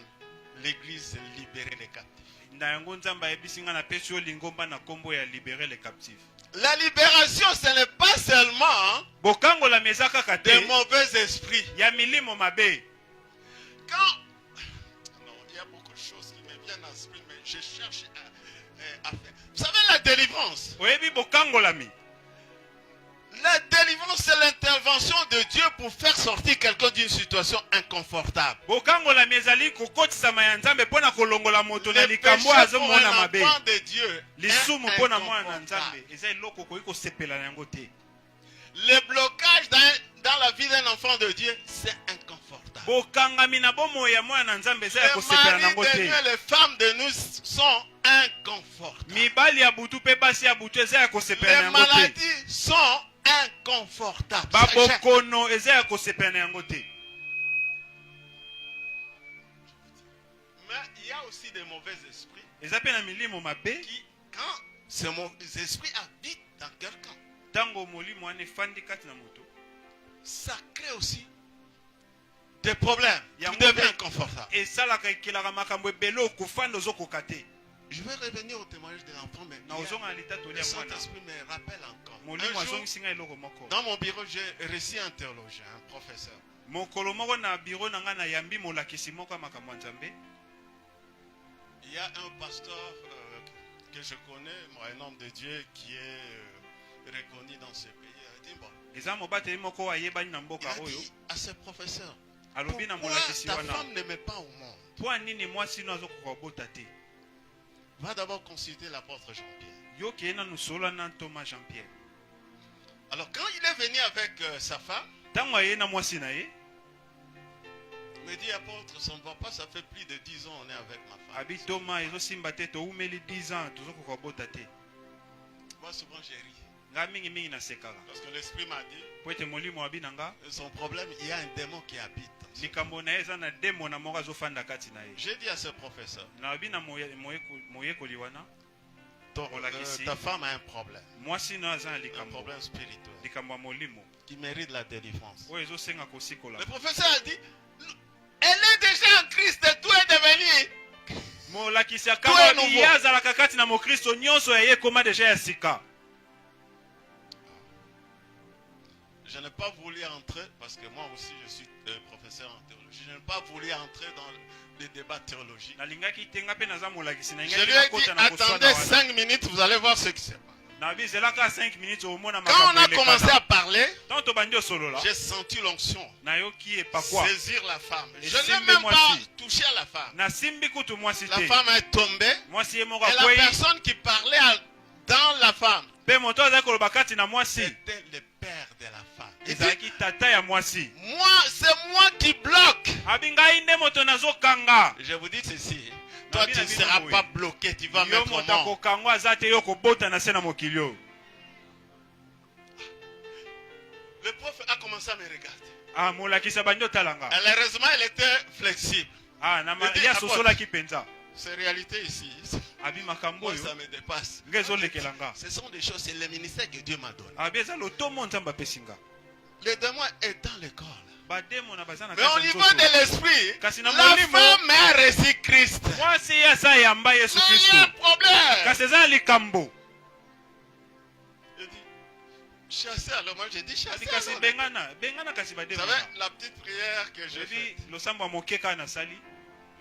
l'église libérer les captifs. Na yango nzambe ayebisi nga napesi yo lingomba na kombo ya libérer les captifs. La libération, ce n'est pas seulement Bokangola eza kaka des te mauvais esprits. ya milimo mabe. Quand... Non, il y a beaucoup de choses qui me viennent à l'esprit, mais je cherche à faire. Vous savez, la délivrance. Oyebi bokangolami. La délivrance, c'est l'intervention de Dieu pour faire sortir quelqu'un d'une situation inconfortable. Bokangolami ezali kokotisama ya nzambe mpona kolongola moto na Le likambo péché pour azomona un mabe. enfant de Dieu Lisumu est mpona mwana na inconfortable. nzambe eza eloko okoki kosepela na yango te. Le blocage dans la vie d'un enfant de Dieu, c'est inconfortable. Bokangami na bomoi ya mwana na nzambe eza ya Les kosepela na maris yango de te. nous et les femmes de nous sont inconfortables. Mibali ya butu mpe basi ya butu eza ya kosepela na Les yango te. maladies sont inconfortables. Babokono eza ya kosepela na yango te. Mais il y a aussi des mauvais esprits Eza mpe na milimo mabe qui, quand ces mauvais esprits habitent dans quelqu'un, ntango molimo wana efandi kati na moto ça crée aussi des problèmes. Il y a Tu deviens mauvais- inconfortable. esalaka ekelaka makambo ebele okofanda ozokoka te. Je vais revenir au témoignage de l'enfant, mais Na ozonga na litatoli le ya mwana Saint-Esprit me rappelle encore. molimo Un jour, azongisi ngai eloko moko. dans mon bureau, j'ai reçu un théologien, un professeur. Mokolo moko na biro na ngai nayambi molakisi moko ya makambo ya nzambe. Il y a un pasteur que je connais, moi, un homme de Dieu qui est reconnu dans ce pays. Il a dit, bon, Eza mobateli moko ayebani na il mboka a oyo dit à ce professeur, alobi na pourquoi molakisi ta wana femme ne met pas au monde? mpo nini mwasi no azokoka kobota te. Va d'abord consulter l'apôtre Jean-Pierre. Yo keye nanu solola na Thomas Jean-Pierre. Alors quand il est venu avec sa femme, Ntango aye na mwasi na ye il me dit, apôtre, ça ne va pas, ça fait plus de 10 ans on est avec ma femme. abi Thomas ezosimba te toumeli 10 ans tozokoka kobota te. Moi souvent j'ai ri. Ngai mingimingi nasekaka Parce que l'esprit m'a dit, po ete molimo abi na nga son problème, il y a un démon qui habite. likambo na ye eza na demo na moko azofanda kati na ye. J'ai dit à ce professeur, Nabi na moyekoli wana ta femme a un problème. mwasi no aza na Un likambo problème spirituel likambo ya molimo qui mérite la délivrance. oyo ezosenga kosikola. Le professeur a dit, elle est déjà en Christ et tout est devenu. molakisi ya Tout est kama nouveau. ye azalaka kati na mokristo nyonso ya ye ekoma deja ya sika. Je n'ai pas voulu entrer, parce que moi aussi je suis professeur en théologie, je n'ai pas voulu entrer dans les débats théologiques. nalingaki te nga mpe naza molakisi na Je ngai lui ai dit, nakota na koswana attendez wana 5 minutes, vous allez voir ce qui se passe. nabi zelaka 5 minutes omona Quand on a makambo commencé elekana à parler, ntango tobandi osolola j'ai senti l'onction nayoki epakwa saisir la femme. Et Je n'ai Simbe même moi pas aussi. touché à la femme. nasimbi kutu mwasi La te femme est tombée mwasi ye moko et la akwei personne qui parlait dans la femme, mpe moto azali koloba kati na mwasi c'était le père de la femme. Il dit, ezalaki tata ya mwasi c'est moi qui bloque. abi ngai nde moto nazokanga. Je vous dis ceci, toi Nabi tu na ne bino seras boye. pas bloqué, tu vas yo mettre au moto monde. akokangwa aza te yo kobota na se na mokili oyo. Le prof a commencé commencé à me regarder. Ah, molakisa bando talanga. Heureusement, elle était flexible. Ah, na Il dit, ya apôtre, sosola ki penza. C'est réalité ici. Abi makambo Moi, yo. ça me dépasse. Ngezo lekelanga. Ce sont des choses, c'est le ministère que Dieu m'a donné. Abi eza lotomo nzamba pesinga. Le démon est dans le corps. Ba demo na bazana Mais au niveau de l'esprit, Kasi la na molimo. femme a reçu Christ. Moi si ya sa yamba Yesu Il y Kristo. a un problème. Kasi eza likambo. Je dis, chasser alors moi j'ai dit chasser. Abi kasi alors. bengana kasi ba Vous demo. savez, la petite prière que j'ai Ebi faite, losambo mokeka na sali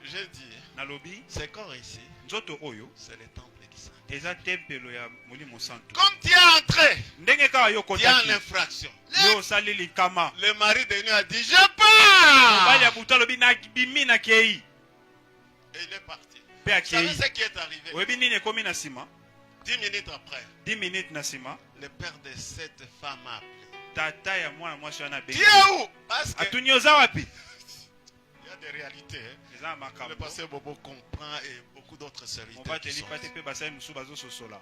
j'ai dit, na lobi ce corps ici, nzoto oyo c'est le temple du Saint. eza tempelo ya molimo santo. Comme tu es entré, Ndenge kaka yo tu as kotaki. une infraction. Yo sali likama. Le mari de nuit a dit, je Bali ya pars. buta lobi na bimi na kei. Et il est parti. Pe Vous savez akei. ce qui est arrivé? Oyebi nini ekomi na nsima 10 minutes après, 10 minutes na nsima le père de cette femme a appelé. tata ya mwana mwasi wana Tu bengi es où? Parce qu'il atuni oza wapi y a des réalités. Hein. eza na Le makambo pasteur Bobo comprend et beaucoup d'autres serviteurs qui mobateli sont pate ici. mpe basali mosusu bazososola.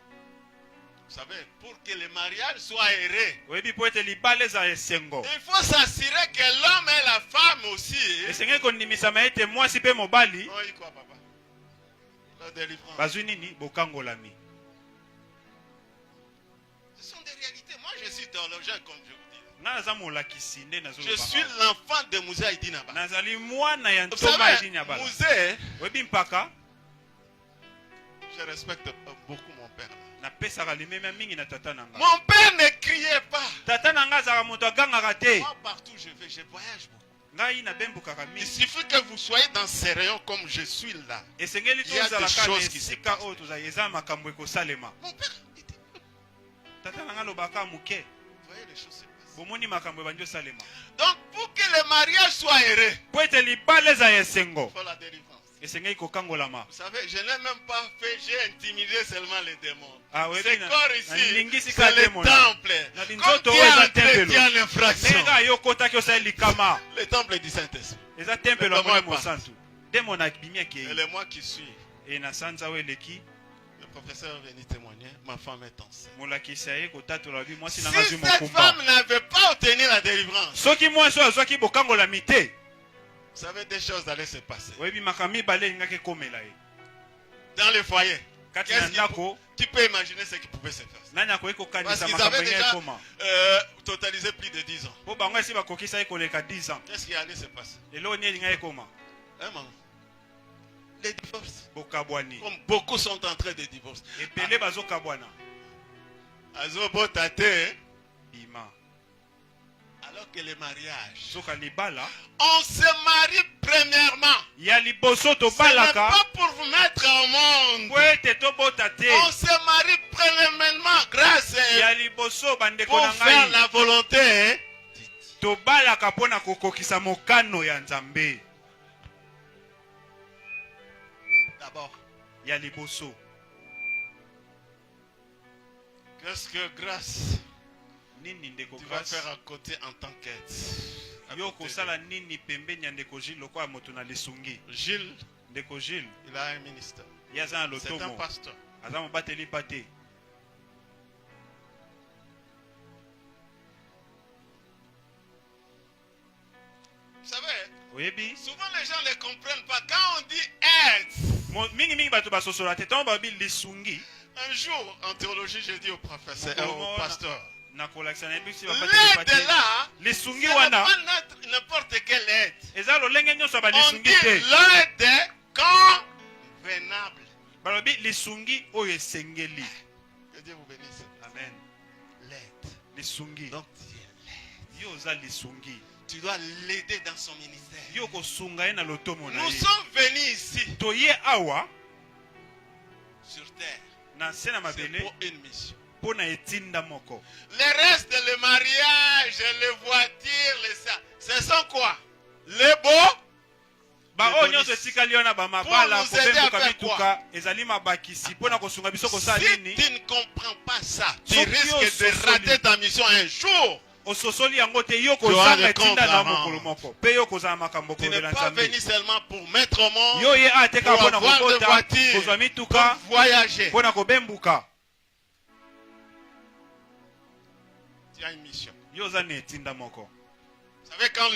Vous savez, pour que le mariage soit heureux, oyebi po ete libala eza esengo il faut s'assurer que l'homme et la femme aussi. esengeli kondimisama ete mwasi mpe mobali Non, il quoi, papa? La délivrance. bazwi nini bokangolami. Ce sont des réalités. Moi, je suis théologien, comme je vous dis. nga naza molakisi nde Je suis nazoloba l'enfant de Moussa Idinaba. nazali mwana ya Vous ntoma savez, edini ya bala. Moussa, oyebi mpaka je respecte beaucoup mon père. napesaka limemia mingi na tata na nga. Mon père ne criait pas. Tata na nga azalaka moto agangaka te. Moi, partout où je vais, je voyage beaucoup. ngai nabembukaka Il mingi. suffit que vous soyez dans ces rayons comme je suis là. esengeli Il y a des tozalaka na choses qui se esika passent. oyo tozali eza makambo ekosalema. Mon père, il dit, Tata na nga alobaka moke vous voyez les choses se passent. bomoni makambo ebandi osalema. Donc, pour que le mariage soit heureux, Po ete libala eza ya esengo il faut la délivrance. esengeli kokangolama. Vous savez, je n'ai même pas fait, j'ai intimidé seulement les démons. Ah, oui, Ce na- corps na ici, ningisi c'est ka le démon, na. temple. Na Comme binzoto tu oyo es eza entré, tempelo. tu as l'infraction. ndenge kaka yo okotaki osali likama Le temple du Saint-Esprit. eza tempelo ya Le démon molimo est santu demo na bimi Et akei le mois qui suit, e na sanza oyo eleki le professeur est venu témoigner, ma femme est enceinte. molakisi aye kotatola lobi mwasi Si na nga azwi cette mokumba. femme n'avait pas obtenu la délivrance, soki mwasi oyo azwaki bokangolami te vous savez, des choses allaient se passer. oyebi makambo mibale elingaki ekomela ye Dans le foyer, kati na ndako. tu peux imaginer ce qui pouvait se faire. Nani akoki Parce kokanisa qu'ils makambo avaient engei déjà ekoma totalisé plus de 10 ans. mpo bango esi bakokisaki koleka 10 ans Qu'est-ce qui allait se passer? eloko nini elingaki ekoma Hein, maman? Les divorces. bokabwani Comme beaucoup sont en train de divorcer. ebele bazokabwana Azobo tate, bima alors que le mariage. soka libala On se marie premièrement. ya liboso Ce n'est tobalaka pas pour vous mettre au monde. po ete tobota te On se marie premièrement grâce ya liboso bandeko pour na faire ngai la volonté. tobalaka mpo na kokokisa mokano ya nzambe D'abord, ya liboso. qu'est-ce que grâce Nini ndeko tu vas grâce faire à côté en tant qu'aide? À yo côté kosala nini pembeni ya ndeko Gilles lokola moto na lisungi. de- Gilles, Ndeko Gilles il a un ministère. ye aza na C'est un lotomo pasteur. aza mobateli mpa te. Vous savez, oyebi souvent les gens ne comprennent pas. Quand on dit aide, mingi bato basosola te ntango babi lisungi un jour en théologie, j'ai dit au professeur, Bon, au pasteur, nakolakisa na yebi si babateli mpa l'aide te. là, lisungi c'est wana pas n'importe quelle aide. eza lolenge nyonso ya On balisungi dit te l'aide convenable. balobi lisungi oyo esengeli. Que Dieu vous bénisse. Amen. L'aide. Lisungi Donc, tu es l'aide. yo oza lisungi Tu dois l'aider dans son ministère. yo kosunga ye na lotomo na Nous ye. sommes venus ici, toye awa sur terre, na se na c'est mabele pour une mission. mpo na etinda moko. Le reste, le mariage, les voitures, les ça, ce sont quoi? Les beaux? baoyo Les nyonso bonus. etikali yo na bamabala Pour nous aider à kobembuka faire mituka ezali mabakisi mpo na kosunga biso kosala Si nini. tu ne comprends pas ça, tu Sauf risques que de Sosoli- rater ta mission un jour. ososoli yango te yo Tu as kozanga le etinda na compte, mokolo moko mpe yo kozala makambo Tu n'es kolobela pas nzambe. venu seulement pour mettre au monde, yo ye ate kaka pour mpo na avoir des kobota voitures, kozwa pour mituka voyager. mpo na kobembuka. Tu as une mission. yo oza na etinda moko. Vous savez, quand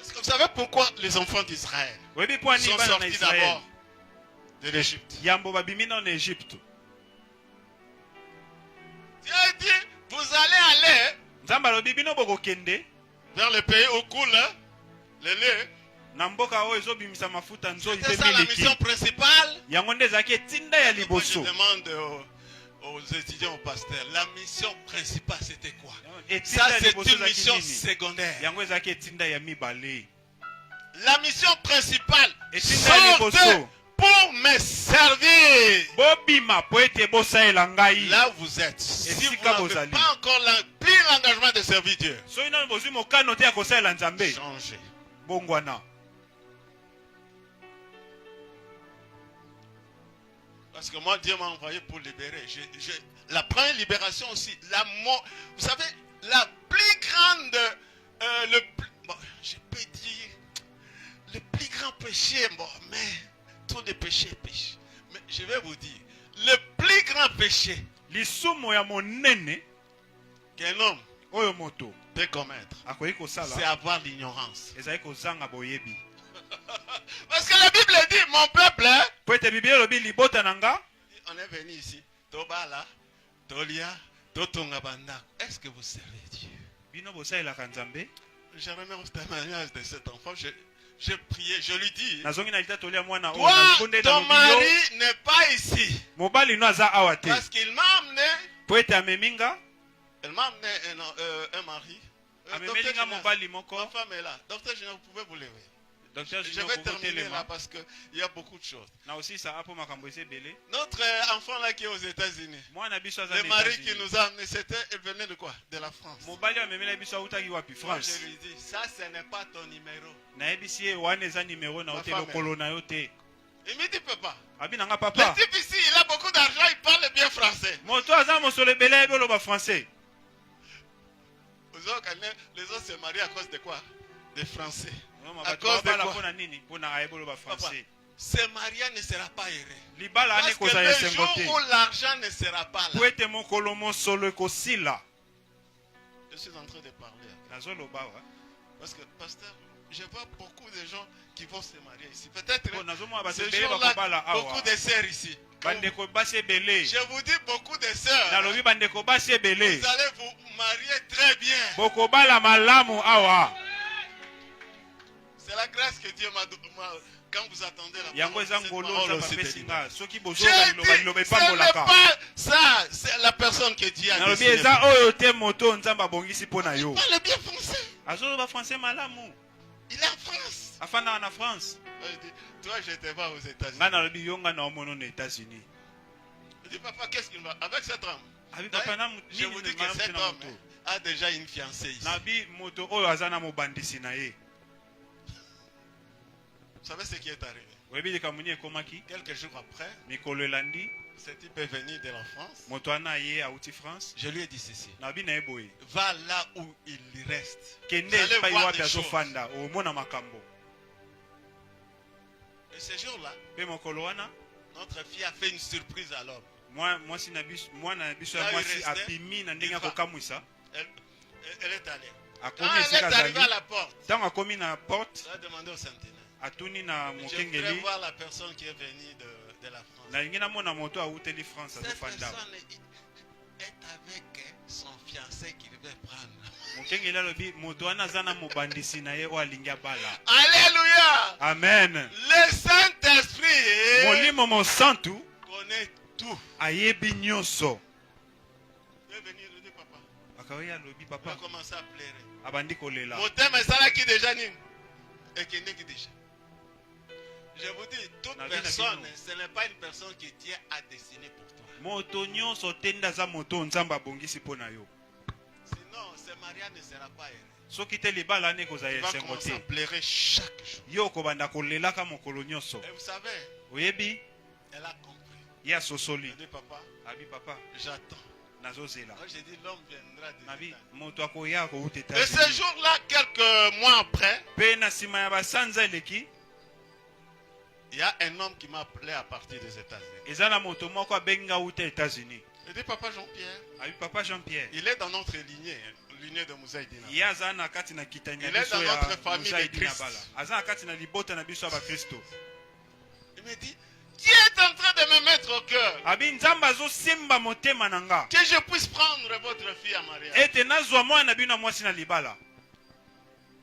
Est-ce que vous savez pourquoi les enfants d'Israël Webi po ani sont bana na sortis Israël. d'abord de l'Égypte? Yambo babimi na Égypte. Dieu dit, vous allez aller Nzamba lobi bino boko kende vers le pays où coule le lait. na mboka oyo ezobimisa mafuta nzoi C'est mpe ça la miliki. mission principale. Yango nde ezalaki etinda ya Moi, je liboso. demande aux étudiants, aux pasteurs, la mission principale c'était quoi? Etinda Ça ya c'est liboso une ezalaki mission nini? secondaire. Yango ezalaki etinda ya mibale. La mission principale, Etinda ya sortez liboso. pour me servir. Bobima po ete bosalela ngai. Là vous êtes. Si vous Esika n'avez bozali. pas encore pris l'engagement de servir Dieu, Soki nano bozwi mokano te ya kosalela Nzambe. changez. Bongwana. Parce que moi, Dieu m'a envoyé pour libérer. La première libération aussi, la mort. Vous savez, la plus grande, bon, je peux dire, le plus grand péché, bon, mais tous les péchés péchent. Mais je vais vous dire, le plus grand péché Lisumu ya monene qu'un homme oyo moto peut commettre, akoki c'est kosala avoir l'ignorance. ezali kozanga boyebi. Parce que la Bible dit, mon peuple, hein, Po ete Biblia elobi libota na nga on est venu ici, Tobala, Tolia, Totonga Bandako. Est-ce que vous servez Dieu? bino bosalelaka Nzambe. Je remets au témoignage de cet enfant. J'ai prié, je lui dis, Nazongi na lita tolia mwana oyo toi, nafunde na ton lobio. mari n'est pas ici. Mobali no aza awa te. Parce qu'il m'a amené, Po ete amemi nga elle m'a amené un mari. amemeli nga mobali ma moko. femme est là. Docteur Général, vous pouvez vous lever. Docteur Je Junior vais terminer là kokotelema. parce qu'il y a beaucoup de choses. Na aussi ça apo makambo ezebele. Notre enfant là qui est aux États-Unis, Mwana biso aza le na mari qui États-Unis. nous a amené, il venait de quoi? De la France. Mobali amemeli biso autaki wapi Moi, France. je lui dis, ça ce n'est pas ton numéro. Nayebisi ye wana eza nimero na Ma ote femme lokolo na yo te. Il me dit, papa, Abi na nga le papa. type ici, il a beaucoup d'argent, il parle bien français. Moto aza mosolo ebele ayebi oloba français. Les autres se marient à cause de quoi? Des Français. À À cause de quoi? mpona nini mpona ayebi oloba Papa, français. ce mariage ne sera pas heureux. Libala ane Parce que kozala le esengo jour te. où l'argent ne sera pas Po là. ete mokolo mosolo ekosila. Je suis en train de parler. Nazoloba wa. Parce que, pasteur, je vois beaucoup de gens qui vont se marier ici. Peut-être Po nazomona bato ce ebele bakobala jour-là, beaucoup awa. de sœurs ici. Bandeko basi ebele. Je vous dis beaucoup de sœurs. Nalobi bandeko basi ebele. Vous allez vous marier très bien. Bokobala malamu awa. C'est la grâce que Dieu m'a donnée. Quand vous attendez la Yango eza cette ngolo parole nzambe aussi de apesi libérer. nga. Soki J'ai bozoka liloba dit, liloba ce n'est epambolaka. pas ça, c'est la personne que Dieu a Nalobi décidé. eza oyo te moto nzambe abongisi mpo na Il yo. parle bien français. Azoloba français malamu. Il est en France. Afanda na France. Je dis, toi, je te vois aux États-Unis. Nga nalobi yo nga na omono na États-Unis. Je dis, papa, qu'est-ce qu'il va avec cet homme? Abi papa na Je vous dis que malamu te cet na homme moto. a déjà une fiancée ici. Nabi moto oyo aza na mobandisi na ye. Vous savez ce qui est arrivé? Oyebi likambo nini ekomaki? Quelques jours après, Mikolo elandi ce type est venu de la France. moto wana ye auti France. Je lui ai dit ceci. Nabi na ye boye. Va là où il reste. Kende Vous allez epai voir wapi des choses. azofanda omona makambo. Et ce jour-là, Pe mokolo wana notre fille a fait une surprise à l'homme. mwasi na biso mwana na biso Là ya où il mwasi restait, abimi na ndenge ya il va. kokamwisa. Elle est allée. Quand Akomi elle est esika arrivée azali. à la porte, Ntango akomi na porte elle a demandé au centenaire. atuni na Je voudrais mokengeli. voir la personne qui est venue de la France. Nalingi namona moto awuteli France Cette azofanda. personne est avec son fiancé qu'il veut prendre. Mokengeli alobi moto wana aza na mobandisi na ye oyo alingi abala. Alléluia! Amen. Le Saint-Esprit Molimo mosantu connaît tout. ayebi nyonso. Il est venu, il dit papa. Akawe alobi Il a papa commencé à pleurer. abandi kolela. Mon thème est ça là qui déjà nime. Et qui n'est qui déjà. Je vous dis, toute Na vie na personne, bino. ce n'est pas une personne que Dieu a destinée pour toi. Moto nyonso tenda za moto nzambe abongisi mpo na yo. Sinon, ce mariage ne sera pas heureux. Soki te libala ane kozala Il va esengo commencer à te. pleurer chaque jour. Yo kobanda kolelaka mokolo nyonso. Et vous savez, Oyebi elle a compris. ye asosoli. Elle dit papa, Abi papa j'attends. nazozela. Moi j'ai dit l'homme viendra des Nabi États-Unis. moto akoya akouta Et ce États-Unis. jour-là, quelques mois après, Pe na nsima ya basanza eleki il y a un homme qui m'a appelé à partir des États-Unis. eza na moto moko abengi nga uta États-Unis. Il dit papa Jean-Pierre. Abi papa Jean-Pierre. Il est dans notre lignée, lignée de Mouzaïdina. Il est dans notre famille de Christ. Il me dit, Dieu est en train de me mettre au cœur que je puisse prendre votre fille à mariage.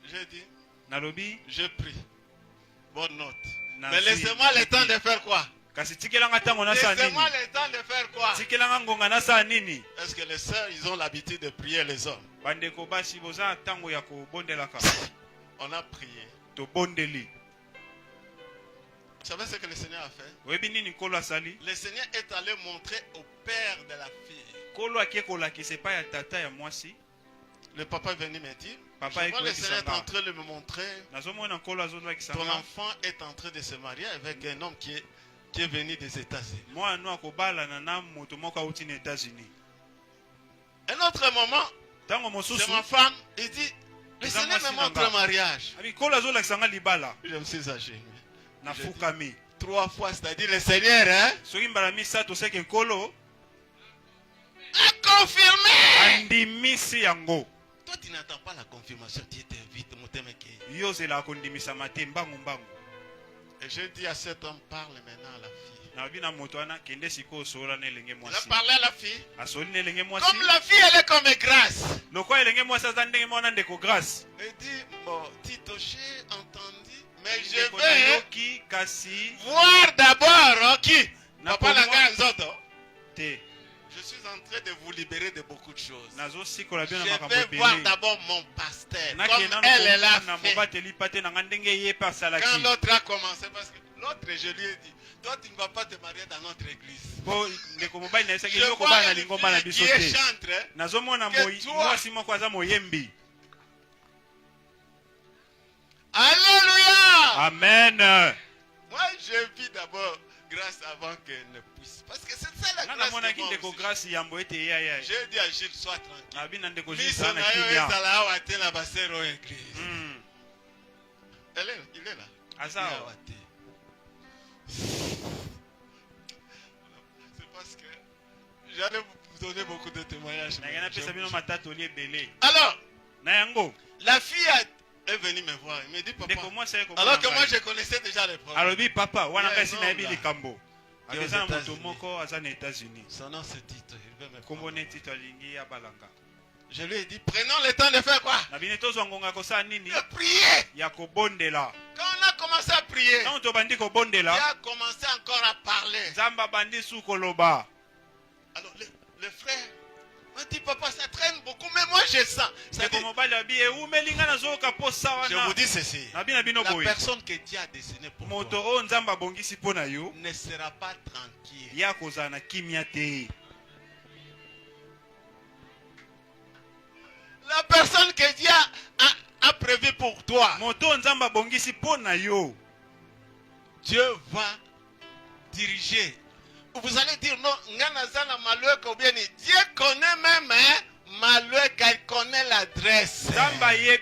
J'ai dit, je prie. Bonne note. Mais laissez-moi le temps de faire quoi? Laissez-moi le temps de faire quoi? Est-ce que les sœurs, ils ont l'habitude de prier les hommes? On a prié. Vous savez ce que le Seigneur a fait? Le Seigneur est allé montrer au père de la fille. Le papa est venu me dire, je vois le Seigneur est en train de me montrer, ton enfant est en train de se marier avec un homme qui est venu des États-Unis. Un autre moment, c'est ma femme, il dit, le Seigneur me montre un mariage. Je me suis agenouillé. 3 fois, c'est-à-dire le Seigneur, hein, a confirmé. Toi, tu n'attends pas la confirmation, tu t'invites, mon téméké. Et je dis à cet homme, parle maintenant à la fille. Il a parlé à la fille. Comme la fille, elle est comme grâce. Il dit, bon, Titoché, entendu, mais je veux voir d'abord, ok. Papa Langanzoto. Je suis en train de vous libérer de beaucoup de choses. Je vais voir d'abord mon pasteur. Comme elle l'a fait. Quand l'autre a commencé, parce que l'autre, je lui ai dit, toi tu ne vas pas te marier dans notre église. Je vois une fille qui est chantre. Alléluia. Amen. Moi je vis d'abord grâce avant qu'elle ne puisse. Parce que c'est ça la grâce. J'ai dit à Gilles, sois tranquille. Il est là. C'est parce que j'allais vous donner beaucoup de témoignages. Alors, la fille est venue me voir. Il me dit, papa, alors que moi je connaissais déjà les problèmes. Son nom c'est Tito. Il veut me prendre. Je lui ai dit, prenons le temps de faire quoi? De prier. Quand on a commencé à prier, il a commencé encore à parler. Alors le frère m'a dit, papa, ça traîne beaucoup, mais moi je sens. Je vous dis ceci, la personne que Dieu a destinée pour toi ne sera pas tranquille. La personne que Dieu a prévue pour toi, Dieu va diriger. Vous allez dire non, ou bien Dieu connaît même Maloueka, il connaît l'adresse. Après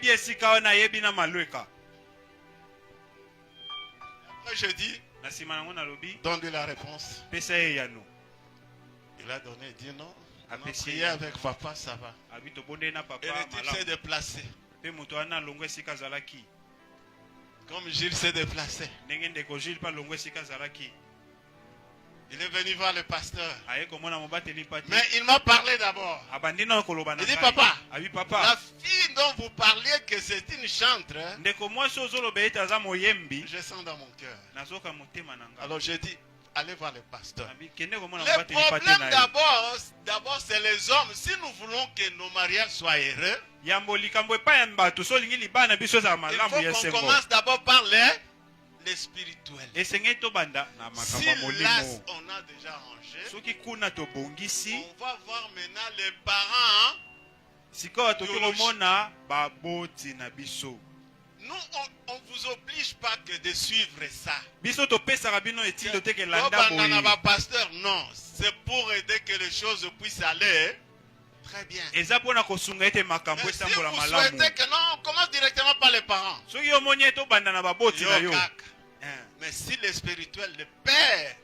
je dis, donne-lui la réponse. Il a donné, il dit non. On a prié avec papa, ça va. Et le type s'est déplacé. Comme Gilles s'est déplacé. Il est venu voir le pasteur. Mais il m'a parlé d'abord. Il dit, papa, la fille dont vous parliez que c'est une chantre, je sens dans mon cœur. Alors je dis, allez voir le pasteur. Le problème d'abord c'est les hommes. Si nous voulons que nos mariages soient heureux, il faut qu'on commence d'abord par les spirituels. Si là on a déjà rangé, on va voir maintenant les parents. Nous, on ne vous oblige pas que de suivre ça. Pasteur, non. C'est pour aider que les choses puissent aller très bien. Mais si vous souhaitez que non, on commence directement par les parents. Mais si le spirituel, le père,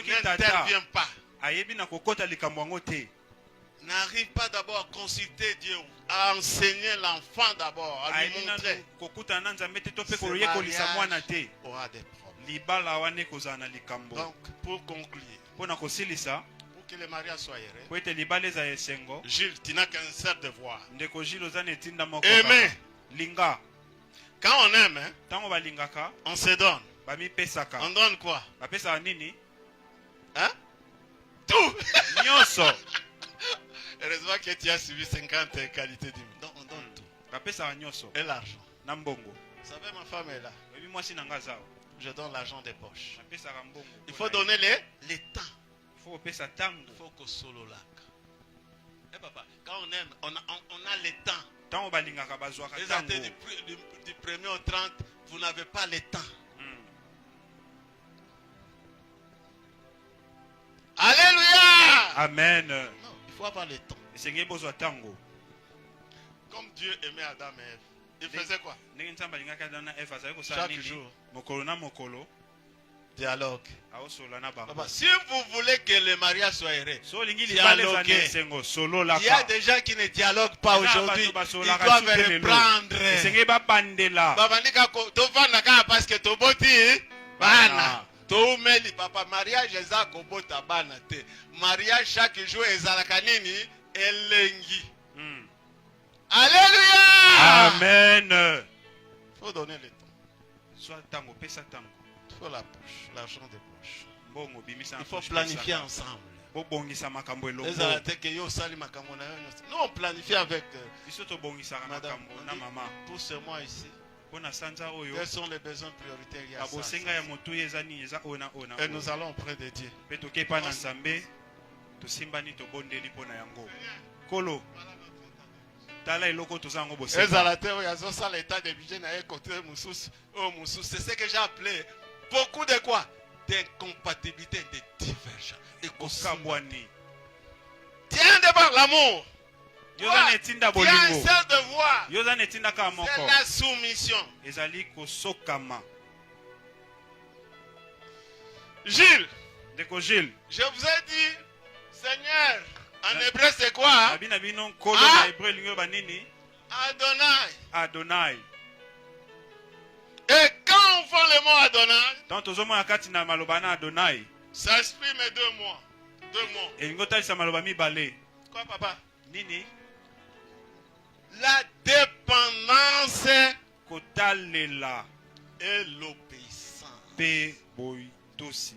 n'intervient pas, ayebi na kokota likambo yango te. N'arrive pas d'abord à consulter Dieu, à enseigner l'enfant d'abord, à lui Ayebi montrer. na kokutana na nzambe te to pe Ce koyekolisa mwana mariage te. aura des problèmes. Libala wana ekozala na likambo. Donc, pour conclure, Mpona kosilisa pour que le mariage soit heureux, po ete libala ezala esengo, Gilles, tu n'as qu'un seul devoir. ndeko Gilles oza na etinda moko Aimer. kaka. Linga. Quand on aime, hein, Ntango balingaka on se donne. bamipesaka. On donne quoi? Bapesaka nini? Hein? Tout. Nyonso. Heureusement que tu as suivi 50 qualités d'humain. Donc, on donne tout. Bapesaka nyonso. Et l'argent. Na mbongo. Vous savez, ma femme est là. Oyebi mwasi na nga aza awa. Je donne l'argent des poches. Bapesaka mbongo. Il faut donner les temps. Il faut opesa tango. Il faut que solo lac. Eh papa, quand on aime, on a les temps. Ntango balingaka bazwaka Les tango. athées du 1er au 30, vous n'avez pas le temps. Alléluia! Amen. Non, il faut avoir le temps. Esengeli bozwa tango. Comme Dieu aimait Adam et Ève. Il faisait quoi? Ndenge nzambe alingaki Adamu na Eva azali kosala Chaque nini? jour. Mokolo na mokolo Dialogue. aosola na bango. Papa, si vous voulez que le mariage soit heureux, So olingi libala eza na dialoguer. esengo Il y a sololaka. des gens qui ne dialoguent pas Eza aujourd'hui. bato Ils basolaka doivent ti te lelo. reprendre. Esengeli babandela. Babandika tovanda kaka parce que toboti bana. Toumeli papa mariage eza kobota bana te. Mariage chaque jour ezalaka nini elengi. Alléluia! Amen. Faut donner le temps. Soit tango pesa tango. Il faut la poche, l'argent de poche. Mbongo bimisa na Il faut poche planifier pesaka. ensemble. Bobongisa makambo elongo. Ezala te ke yo sali makambo na yo. Nous on planifie avec Biso tobongisaka madame. makambo On na dit, mama. pour ce mois ici, Mpona sanza oyo quels sont les besoins prioritaires? Il y a ça, babosenga ya motu eza nini eza ona ona. Et nous allons auprès de Dieu. Mpe toke pa na nzambe tosimbani tobondeli mpona yango. Kolo tala eloko toza yango bosenga. Ezala te oyo azosala état de budget na ye côté mosusu. Oh mosusu, c'est ce que j'ai appelé beaucoup de quoi? D'incompatibilité, de divergence. Et Kokabwani. tiens devant l'amour. Yoza na etinda Tu as un bolingo. seul devoir. Yoza na etinda kaka C'est moko. la soumission. Ezali kosokama. Gilles, Ndeko Gilles. je vous ai dit, Seigneur, en hébreu c'est quoi? Babi na bino nkolo Ah. na hébreu lingo banini? Adonai. Adonai. Et quand on fait le mot Adonai, Donc tozomona kati na maloba na Adonai. ça exprime 2 mots. 2 mots. Elingo talisa maloba mibale. Quoi papa? Nini? La dépendance Kotalela et l'obéissance. pe boitosi.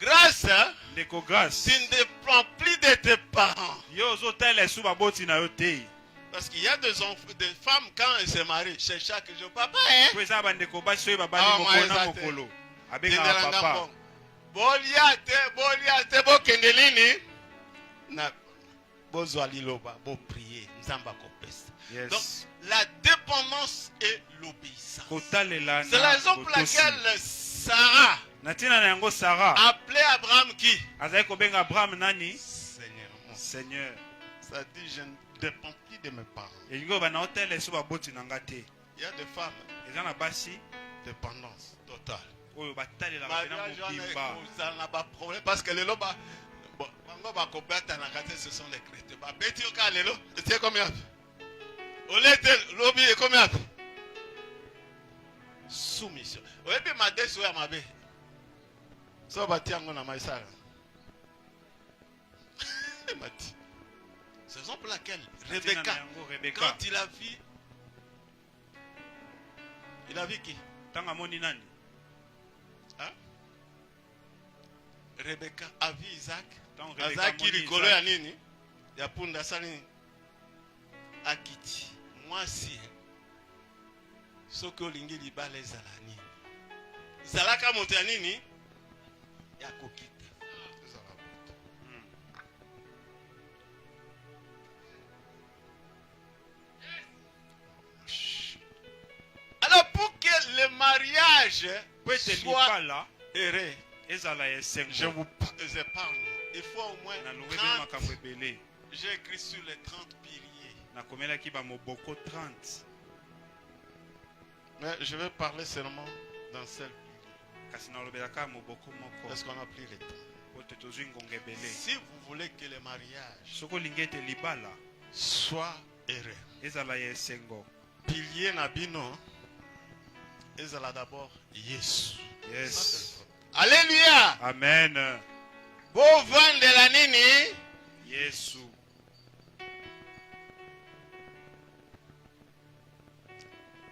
Grâce, Ndeko grâce. tu ne dépends plus de tes parents. Yo ozotala esu baboti na yo te. Parce qu'il y a des femmes, quand elles se marient, c'est chaque jour. Papa, hein? Po eza bandeko basi oyo babali Ah, mokolo na moi, eza te. mokolo. Abengaka papa. Boliate, bokende lini? Na bozwa liloba, bo prier, nzamba kopesa. Yes. Donc, la dépendance et l'obéissance. Kotalela C'est la na raison pour botosi. laquelle Sarah Na ntina na yango Sarah appelait Abraham qui? azali kobenga Abraham nani? Seigneur. Seigneur. Ça dit, je ne dépends plus de mes parents. Elingi oyo bana otala esu baboti na nga te. Il y a des femmes, Eza na basi dépendance totale. oyo batalelaka pena Mariage mobimba. ça n'a pas de problème parce que les loba bon bango ba kobata na kate ce sont les chrétiens. Ba beti yo ka lelo, c'est combien? Olete lobi et combien? Soumission. Oyebi madeso ya mabe. So bati yango na maisara. Mati. C'est la raison pour laquelle Ntina na Rebecca, yango Rebecca. quand il a vu qui? Tanga moni nani? Hein? Rebecca a vu Isaac. Tango Rebecca Azaki moni likolo Isaac. ya nini? Ya punda sali akiti. Mwasi. Soki olingi libala ezala nini? Zalaka moto ya nini? Ya kokita. Alors pour que le mariage Po ete soit libala heureux, ezala je esengo. vous épargne. Il faut au moins Nalongi 30. makambo ebele. J'ai écrit sur les 30 piliers. Nakomelaki bamoboko 30. Mais je vais parler seulement d'un seul pilier. Kasi nalobelaka moboko moko. Parce qu'on a pris le temps. po te tozwi ngonga ebele. Si vous voulez que le mariage Soki olingi ete libala soit heureux, ezala ya esengo. pilier na bino, ezala d'abord Yesu. Yes. Alléluia. Amen. Beau vent de la nini. Yesu.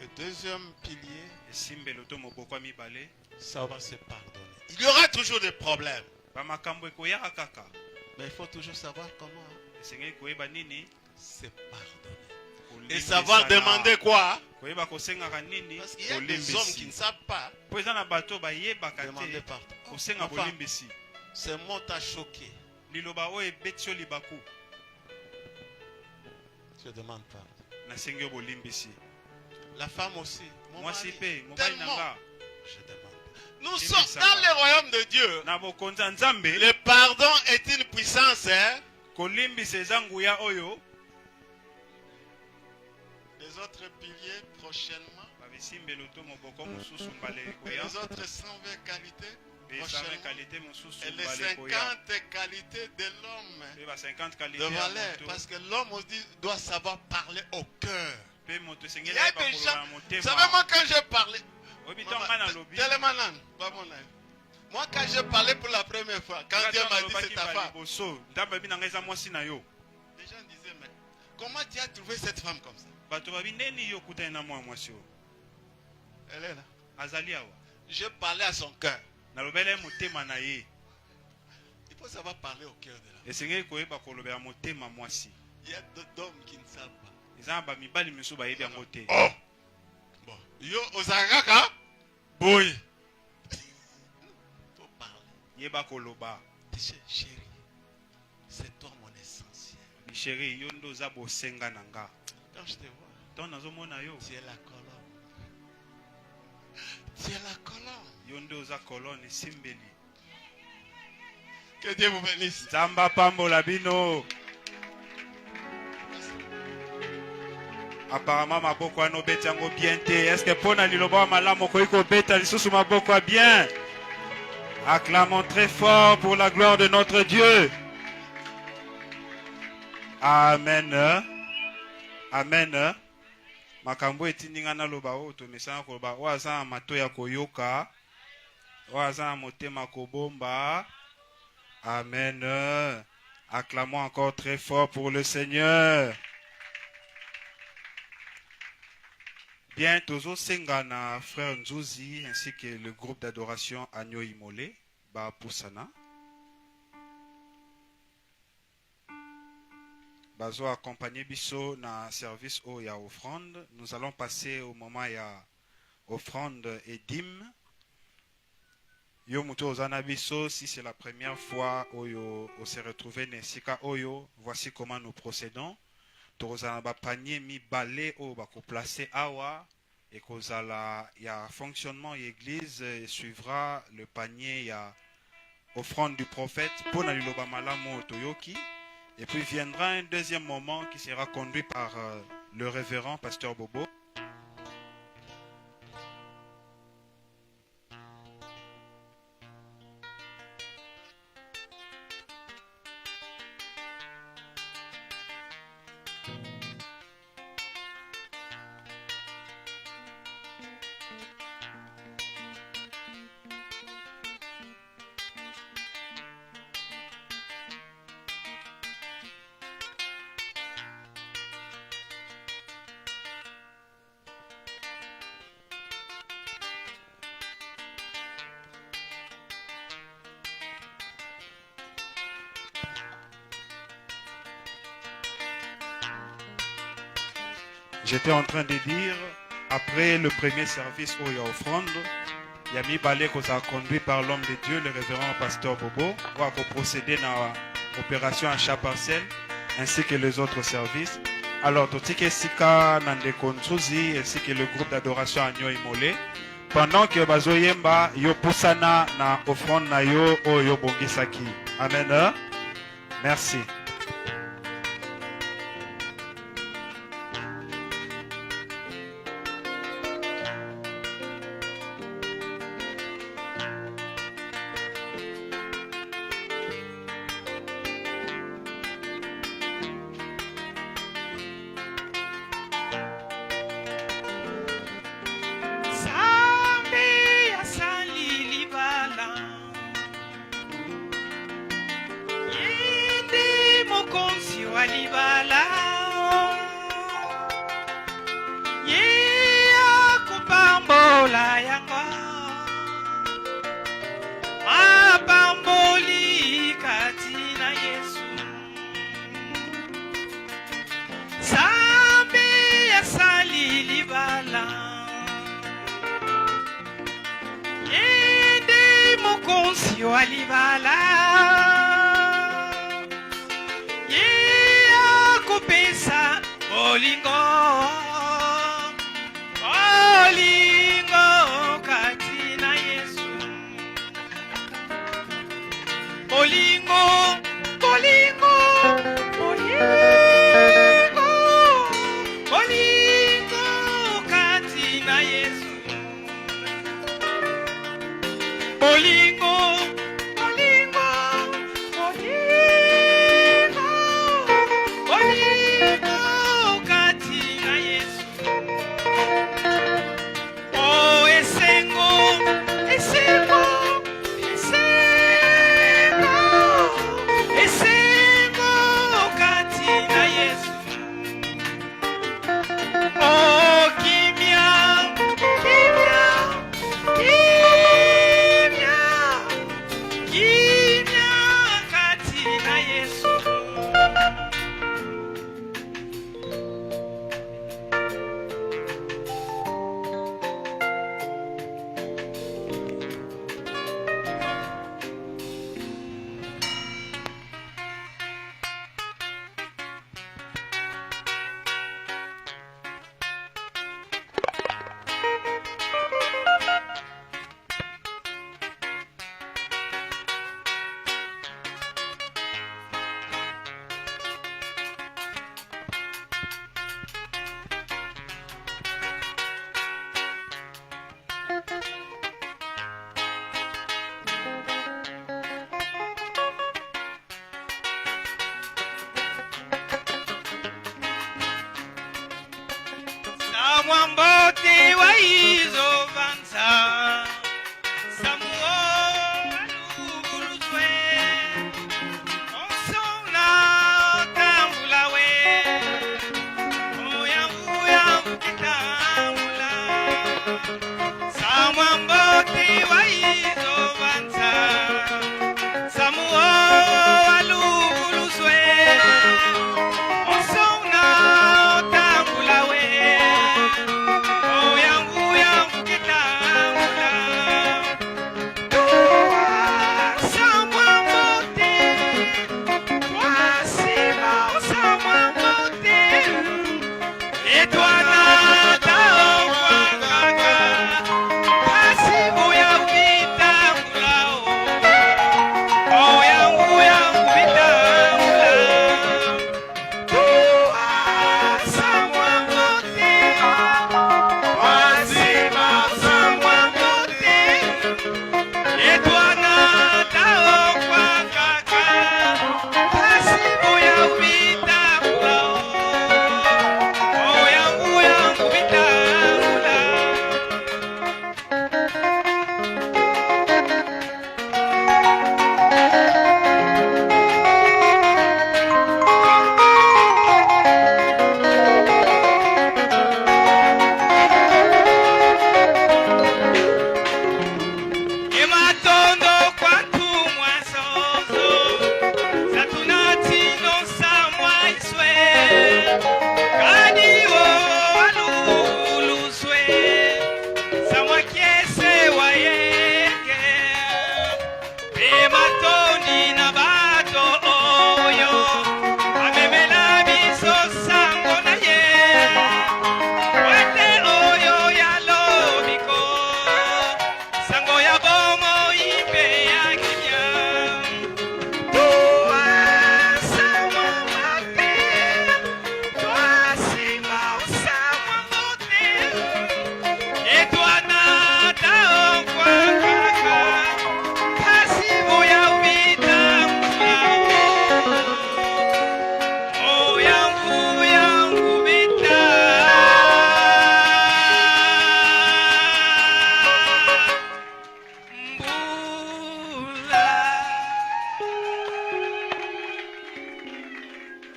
Le deuxième pilier, Esimbelo to moboko ya mibale. ça va se pardonner. Il y aura toujours des problèmes. Bamakambo ekoyaka kaka. Mais il faut toujours savoir comment Esengeli koyeba nini se pardonner. Kolimbisana. Et savoir demander quoi. Koyeba kosengaka nini Parce qu'il y a des hommes qui ne savent pas po eza na bato bayebaka demander te pardon. kosenga Enfin, bolimbisi. ce mot t'a choqué. Liloba oyo ebeti yo libaku. Je demande pardon. Nasengi yo bolimbisi. La femme aussi. Mon Mwasi mari, pe mobali na tellement. nga. Je demande. Nous Il sommes dit ça dans va. le royaume de Dieu. Na bokonzi ya Nzambe Le pardon est une puissance. Hein? kolimbisa eza nguya oyo. Les autres piliers prochainement. Babisimbelo to moboko mosusu mbala Et ekoya. les autres 120 qualités Pe 120 prochainement. qualité mosusu Et les mbala ekoya. 50 qualités de l'homme Pe ba 50 de qualité ya valeur. moto. Parce que l'homme aussi doit savoir parler au cœur. Pe moto Il esengeli y a ayeba des koloba gens. na Vous motema. savez, moi, quand j'ai parlé. Oyebi ntango ngai nalobi. Moi, quand j'ai parlé pour la première fois, quand Dieu m'a dit c'est ta femme, liboso ntango babi na ngai eza mwasi na yo. les gens disaient, mais comment tu as trouvé cette femme comme ça? Bato babi ndeni yo okutani na mwana mwasi oyo. Elle est là. Azali awa. Je parlais à son cœur. Nalobela ye motema na ye. Il faut savoir parler au cœur de la. Esengeli koyeba kolobela motema mwasi. Il y a d'autres hommes qui ne savent pas. Eza na bamibali misusu bayebi yango te. Oh! Bon. Yo, Osagaka? Boy. Faut parler. Yeba koloba. Tu sais, chérie, c'est toi mon essentiel. Bisheri yo ndo oza bosenga na nga. Quand je te vois, Ntango nazomona yo. tu es la colonne. Tu es la colonne. Yo ndo oza kolone esimbeli. Que Dieu vous bénisse. Nzambe apambola bino. Apparemment maboko wana obeti yango bien te. Est-ce que mpona liloba wa malamu okoki kobeta lisusu maboko ya bien? Acclamons très fort pour la gloire de notre Dieu. Amen. Amen. Makambo etindi nga naloba oyo tomesana koloba oyo aza na mato ya koyoka, oyo aza na motema kobomba. Amen. Acclamons encore très fort pour le Seigneur. Bien, Tozo Sengana, frère Nzouzi, ainsi que le groupe d'adoration Agno Imolé, Ba Poussana. Bazo accompagné Bisso na service au ya offrande. Nous allons passer au moment ya offrande et dîme. Yo muto ozana biso, si c'est la première fois oyo on s'est retrouvé nesika oyo, voici comment nous procédons. Tozana ba panier mi balé o ba ko placer awa et kozala ya fonctionnement église suivra le panier ya offrande du prophète pour na liloba malamu toyoki. Et puis viendra un deuxième moment qui sera conduit par le révérend pasteur Bobo. J'étais en train de dire, après le premier service où il y a offrande, Yami Balé qui a conduit par l'homme de Dieu, le révérend pasteur Bobo, va procéder à l'opération achat parcelle, ainsi que les autres services. Alors, Totike Sika Nandeko Nzuzi, ainsi que le groupe d'adoration Agno Imolé, pendant que Bazo Yemba, yo poussana na offrande na yo o yo bongisaki. Amen. Merci. libala ye akupambola yango mapamboli kati na Yesu Zambe asali libala yende mokonzi wa libala ye akupesa olingo kati na Yesu olingo kati na Yesu olingo kati na Yesu oh esengo kati na Yesu oh kimya kati na Yesu Mwambote wa hizo vanza Samuo aluguluzwe Onsona tambula we Oya mukitambula Samwambote wa hizo vanza Samuo aluguluzwe Onsona tambula we Oh, yangu ya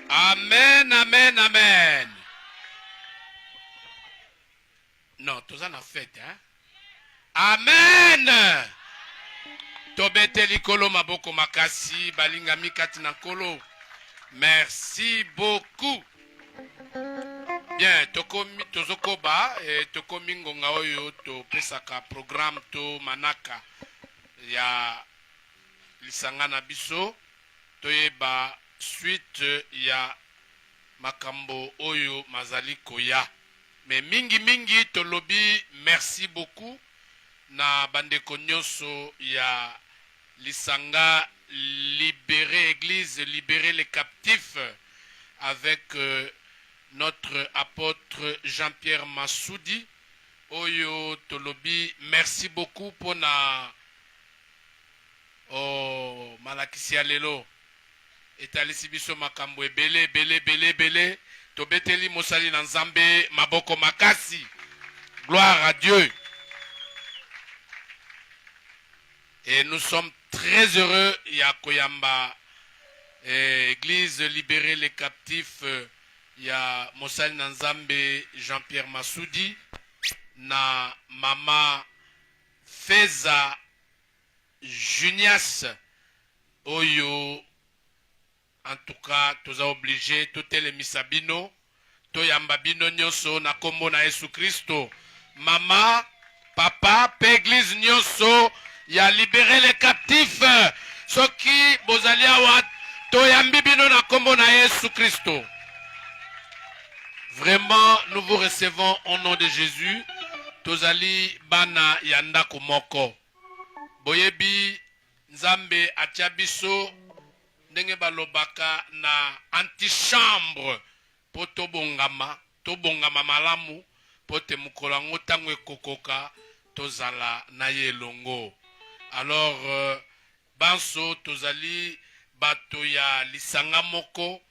Amen, amen, amen. Non, tout ça n'a fait, hein? Amen. Tobete likolo maboko makasi balinga mikati na kolo. Merci beaucoup. Bien, tokomi tozokoba tokomi ngonga oyo to pesaka programme to manaka ya lisanga na biso toyeba suite ya makambo oyo mazali koya. Mais mingi tolobi merci beaucoup na bandeko nyonso ya lisanga libérer église, libérer les captifs avec notre apôtre Jean-Pierre Massoudi. Oyo tolobi merci beaucoup pour na malakisi ya lelo etalisi biso makambo ebele tobeteli mosali na nzambe maboko makasi. Gloire à Dieu. Et nous sommes très heureux ya koyamba église libérer les captifs ya mosali na nzambe Jean-Pierre Massoudi na mama Feza Junias oyo. En tout cas, toza obligé totelemisa bino toyamba bino nyonso na kombo na Yesu Kristo. Mama, papa, pe église nyonso ya libérer les captifs. Soki bozali awa toyambi bino na kombo na Yesu Kristo. Vraiment, nous vous recevons au nom de Jésus. Tozali bana yanda kumoko. Boyebi nzambe atia biso ndenge balobaka na antichambre po tobongama malamu po te mukolo yango ntango ekokoka tozala na ye elongo. Alors banso tozali bato ya lisanga moko,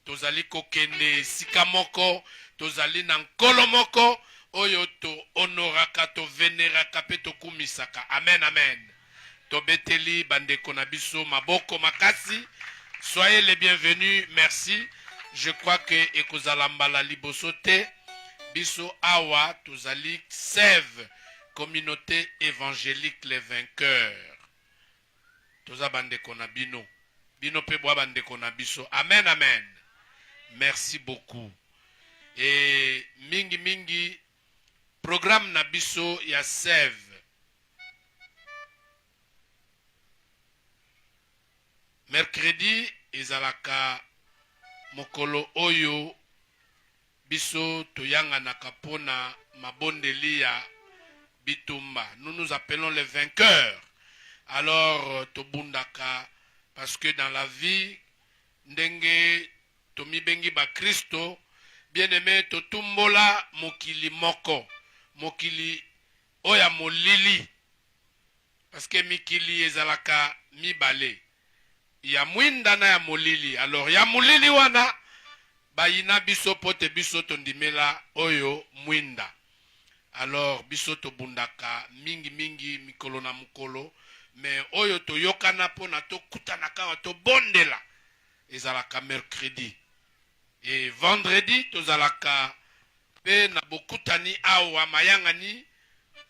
tozali kokende sika moko, tozali na nkolo moko oyo to honoraka to veneraka pe tokumisaka. Amen, amen. Tobeteli bandeko na biso maboko makasi. Soyez les bienvenus, merci. Je crois que ekozalambala liboso te biso awa tozali sève communauté évangélique les vainqueurs. Toza bandeko na bino pe bwa bandeko na biso. Amen, amen. Merci beaucoup. Et mingi programme na biso ya sève. Mercredi ezalaka mokolo oyo biso toyanga na kapona mabondeli ya bitumba. Nous nous appelons les vainqueurs. Alors tobundaka parce que dans la vie ndenge tomibengi ba Kristo bien-aimé totumbola mokili moko, mokili oya molili, parce que mikili ezalaka mibale. Ya mwinda na ya molili. Alors ya molili wana bayina biso pote biso tondimela oyo mwinda. Alors biso tobundaka mingi mikolo na mukolo, mais oyo toyokana pona tokutana kawa tobondela ezalaka mercredi. Et vendredi tozalaka pe na bokutani awa mayangani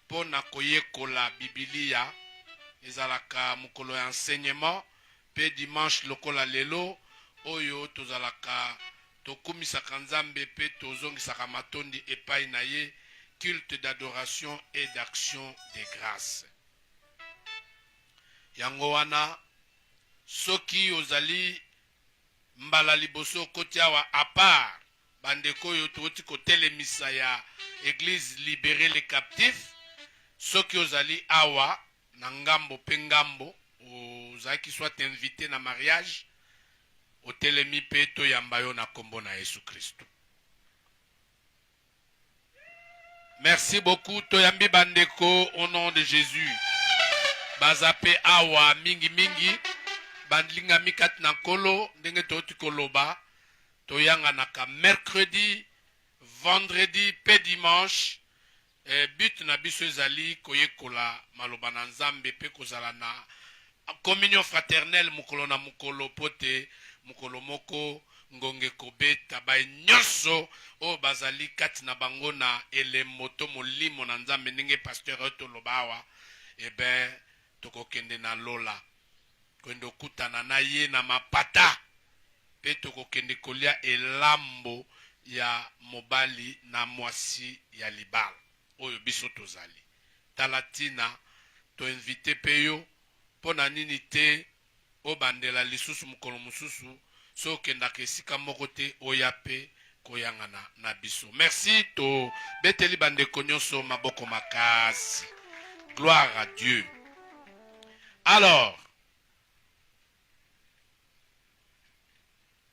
pona koyekola Biblia ezalaka mukolo ya enseignement. Pe dimanche lokola lelo oyo tozalaka tokumisaka nzambe pe tozongisaka matondi epai na ye, culte d'adoration et d'action de grâce. Yango wana soki ozali mbala liboso koti awa a part bandeko oyo toti kotelemisa ya église libérer les captifs, soki ozali awa na ngambo pe ngambo ozaki soit invité na mariage otelemi pe toyamba yo na kombo na Yesu Kristo. Merci beaucoup toyambi bandeko au nom de Jésus. Bazape awa mingi bandlinga mikat na kolo ndenge toti koloba toyanga naka mercredi, vendredi pe dimanche. But na biso ezali koyekola maloba na nzambe pe kozala na communion fraternelle mukolo na mukolo pote mukolo moko ngonge mobali nyonso o bazali kati na bango na elemoto molimo na nzambe ndenge pasteur oyo toloba awa tokokende na lola kende okutana na ye na mapata pe tokokende kolia elambo ya mobali na mwasi ya libala oyo biso tozali talatina toinvite pe yo mpo na nini te obandela lisusu mokolo mosusu so okendaka esika moko te oya pe koyangana na biso. Merci to beteli bandeko nyonso maboko makasi. Gloire à Dieu. Alors,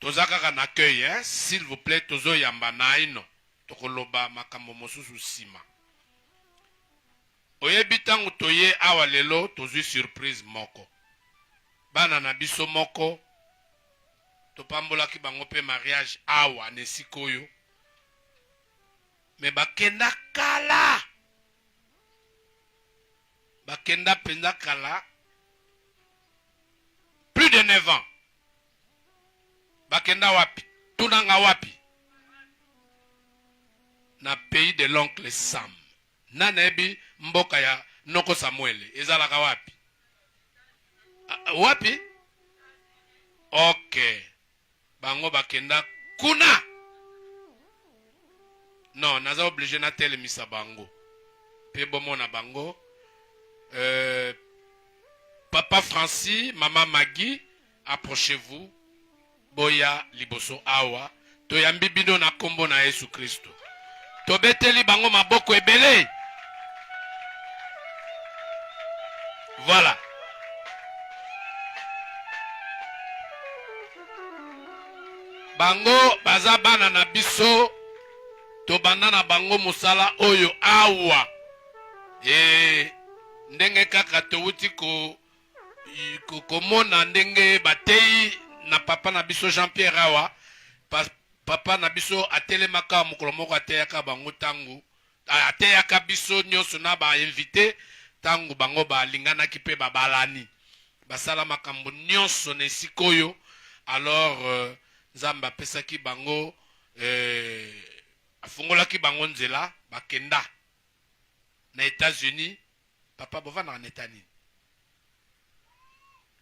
tozaka na accueil, hein? S'il vous plaît, tozo yamba naino. Tokoloba makambo mosusu sima. Oyebi tango toye awa lelo tozwi surprise moko. Bana na biso moko topambolaki bango pe mariage awa nesikoyo. Me bakenda kala. Bakenda penda kala. Plus de 9 ans. Bakenda wapi? Tunanga wapi? Na pays de l'oncle Sam. Nanebi mboka ya Noko Samuel. Ezalaka wapi? Wapi? Ok. Bango bakenda kuna. Non, naza obligé na tele misa bango. Pe bomo na bango. Papa Francis, Maman Maggie, approchez-vous. Boya liboso awa. Toyambi bino na kombo na Yesu Kristo. Tobeteli bango maboko ebele. Voilà. Bango baza bana na biso. Tobanda na bango musala oyo awa. Ndenge kaka towuti komona ndenge batei na papa na biso Jean-Pierre awa. Papa na biso atelemaka mokolo moko ateyaka bango tangu. Ateyaka biso nyonso na ba invité tangu bango balinganaki pe babalani. Basala makambo nyonso na esikoyo. Alors Nzamba pesaki bango afungolaki bango nzela bakenda na États-Unis. Papa bovana na Etani.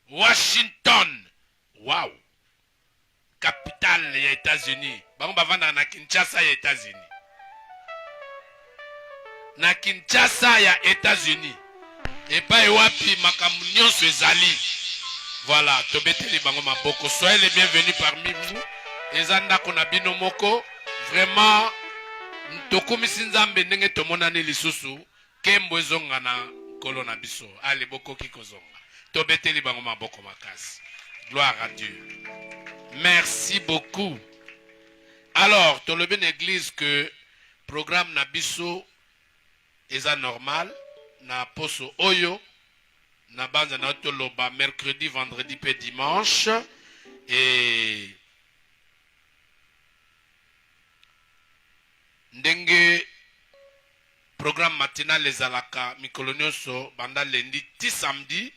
Washington. Wow. Capitale ya États-Unis. Bango bavanda na Kinshasa ya États-Unis. Na Kinshasa ya États-Unis. Et pas wapi makambo nyonso ezali. Voilà, tobeteli bango maboko. Soyez les bienvenus parmi vous. Ezanda kona bino moko. Vraiment tokumisi Nzambe ndenge tomonani lisusu kembo ezonga na kolo na biso. Allez boko kikozonga. Tobeteli bango maboko makasi. Gloire à Dieu. Merci beaucoup. Alors, tu le bien église que programme Nabiso est normal. Na poso oyo. Na banza na toloba mercredi, vendredi, pe dimanche. Et ndenge programme matinal les alaka mikolonioso banda lundi ti samedi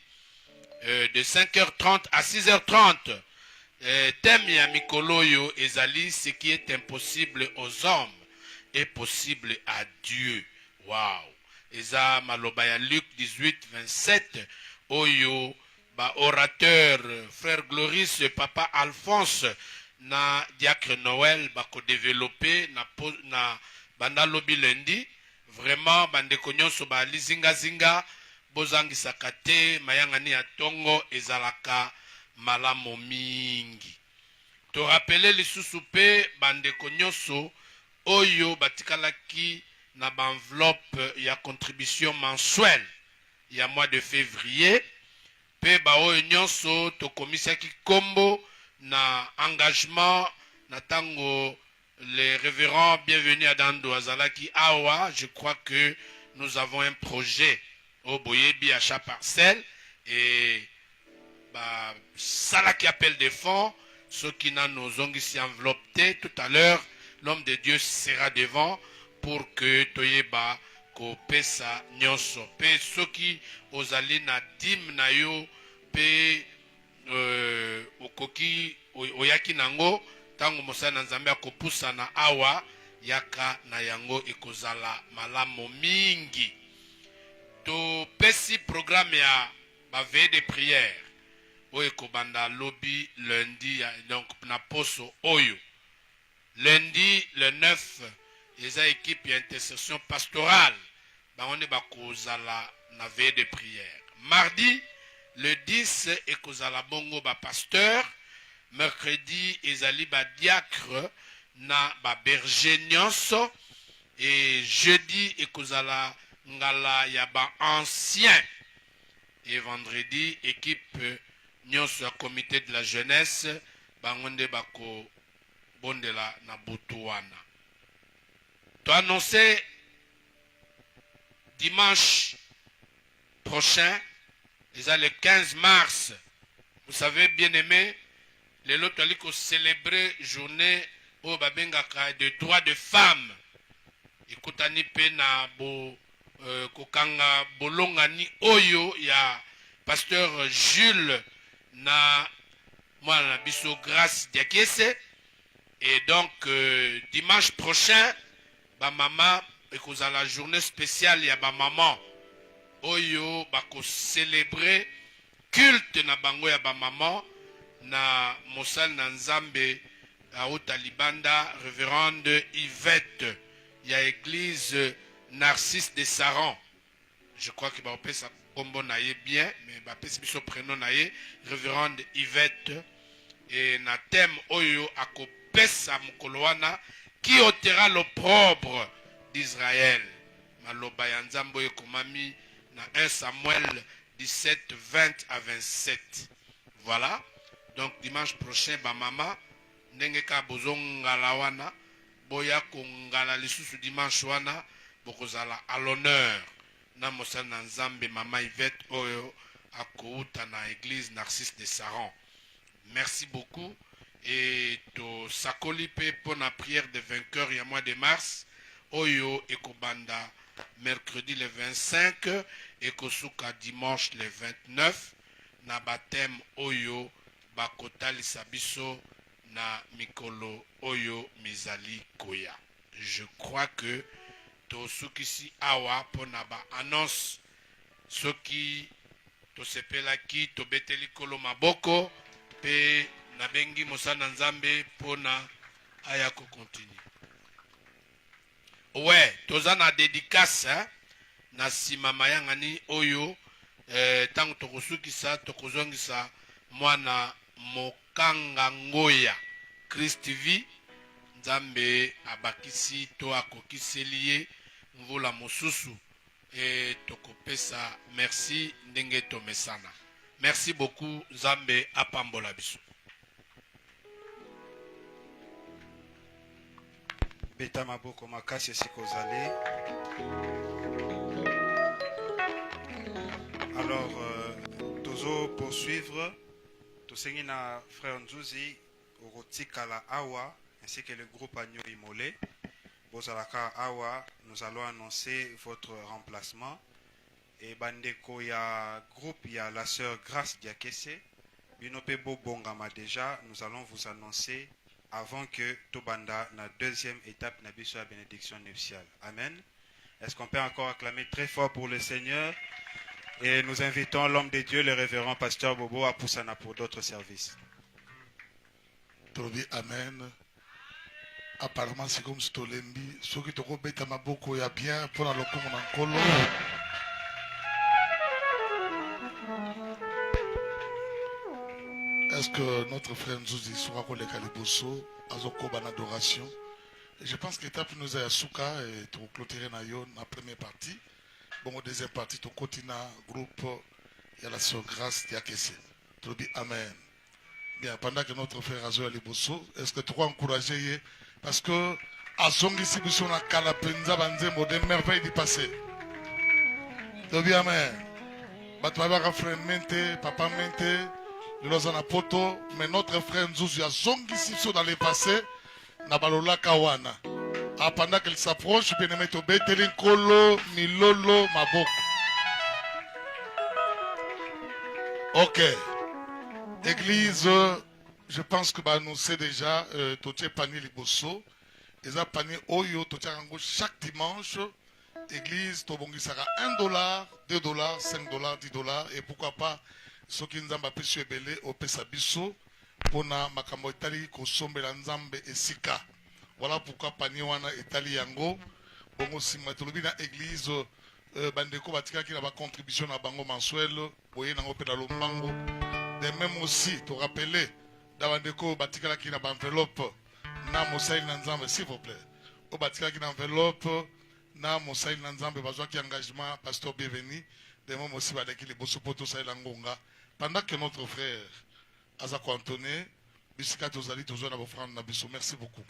de 5h30 à 6h30. Thème ya mikolo yo ezali ce qui est impossible aux hommes est possible à Dieu. Wow. Eza maloba ya Luc 18:27 oyo ba orateur frère Gloris papa Alphonse na diacre Noël ba ko développer na banda lobi lundi. Vraiment bandeko nyonso ba lizinga zinga bozangisa kate mayangani ya tongo ezalaka malamu mingi. To rappeler lisusu pe bandeko nyonso oyo batikalaki na ba enveloppe ya contribution mensuelle ya mois de février pe ba oyo nyonso to komisaki kombo na engagement na tango les révérends bienvenus à Dando Azalaki Awa. Je crois que nous avons un projet au Boyebi à chaque parcelle et ça qui appelle des fonds, ceux qui n'ont nos ongles ici enveloppés tout à l'heure, l'homme de Dieu sera devant pour que Toyeba ko pesa nyonso pe ceux qui ozali na dim na yo pe okoki oyaki nango ntango mosala na nzambe akopusana awa yaka na yango ekozala malamu mingi. Topesi programme ya veille de prière oyo ekobanda lobi lundi, donc na poso oyo lundi le 9 eza équipe ya intercession pastorale bango nde bakozala na veille de prière. Mardi le 10 ekozala bongo pasteur. Mercredi ezali diacre na berger nyonso, et jeudi ekozala ngala ya ancien, et vendredi équipe nyonso ya comité de la jeunesse bango nde bako bondela na butu wana. To annoncer dimanche prochain, le 15 mars, vous savez bien aimé, les lots allaient célébrer journée au babengaka de droits de femmes. Ikutani pe na bo kokanga bolongani oyo ya pasteur Jules na mwana biso Grâce Diakese. Et donc dimanche prochain ba mama ekozala la journée spéciale ya ba maman oyo bako célébrer culte na bango ya ba maman na mosal na nzambe auta libanda révérende Yvette ya église Narcisse de Saran. Je crois que ba pesa kombo na ye bien, mais ba pesa biso prénom na ye révérende Yvette, et na thème oyo akopesa mokolo wana qui ôtera l'opprobre d'Israël. Maloba ya nzambe oyo komami na 1 Samuel 17 20 à 27. Voilà. Donc dimanche prochain ba mama ndenge ka bozongala wana boya kongala lisusu dimanche wana bokozala à l'honneur na mosala na nzambe mama Yvette oyo akouta na église Narcisse de Saran. Merci beaucoup, et to sakoli pe pour la prière de vainqueur il y a mois de mars oyo ekobanda mercredi le 25 et kosuka dimanche le 29 na baptême oyo bakotalisa biso na mikolo oyo mizali koya. Je crois que to sukisi awa pona ba annonce soki to sepelaki to beteli kolo maboko pe na bengi mosana nzambe pona aya ko continue. Ouais, toza na dédicace na sima mayangani oyo tango tokosukisa tokozongisa mwana mokanga ngoya Christ TV nzambe abakisi to akokiseli ye mvula mosusu, et tokopesa merci ndenge tomesana. Merci beaucoup, nzambe apambola biso. Beta maboko makasi sikozali. Alors tozo poursuivre tosengi na frère Nzuzi Orotikala Awa ainsi que le groupe Agneau Imolé. Bozalaka Awa, nous allons annoncer votre remplacement. Et bandeko ya groupe ya la sœur Grâce Diakese Binope Bongama déjà, nous allons vous annoncer avant que Tobanda na deuxième étape na biso la bénédiction nuptiale. Amen. Est-ce qu'on peut encore acclamer très fort pour le Seigneur? Et nous invitons l'homme de Dieu, le révérend pasteur Bobo, à Poussana pour d'autres services. Amen. Apparemment c'est comme Stolembi. Ceux qui te rebêtent ma boko ya bien pour la locomo nankolo. Est-ce que notre frère Nzuzi sera collé Kaliboso, Azoko en adoration? Et je pense que l'étape nous est à Souka et tu clôturer la première partie. Bon, deuxième partie, tu continues groupe et la sœur Grâce Diakese. Tu dis Amen. Bien, pendant que notre frère Azo Aliboso, est-ce que tu vas encourager? Parce que à son ici, nous sommes à Kalapenza, Banzemo, des merveilles du passé. Tu dis Amen. Batouaba frère Mente, papa Mente. Poto, mais notre frère Nzuzi a zongi dans le passé, na balola kawana. Pendant qu'il s'approche, bien aimé to betelin kolo, milolo, maboko. Ok. Église je pense que bah, nous c'est déjà Totier Panier Liboso. Et ça panier Oyo Totier Rango chaque dimanche. Église Tobongi sera $1, $2, $5, $10. Et pourquoi pas, ceux qui nous ont appelé sur Ebele, au Pesabiso, pour na makambo Itali, Kosombe, Lanzambe et Sika. Voilà pourquoi panier wana Itali Yango. Bongo Simatolobi na église. Bandeko batika qui n'a pas contribution à bango mensuel boye nango pe na lombango de même aussi te rappeler da bandeko batika qui n'a pas enveloppe na mosaïl na nzambe s'il vous plaît o batika qui na enveloppe na mosaïl na nzambe bazwa ki engagement pasteur bienvenu de même aussi badeki les bosso poto saïl ngonga pendant que notre frère Azako Antoné bisika tozali tozwa na bofrande na biso merci beaucoup.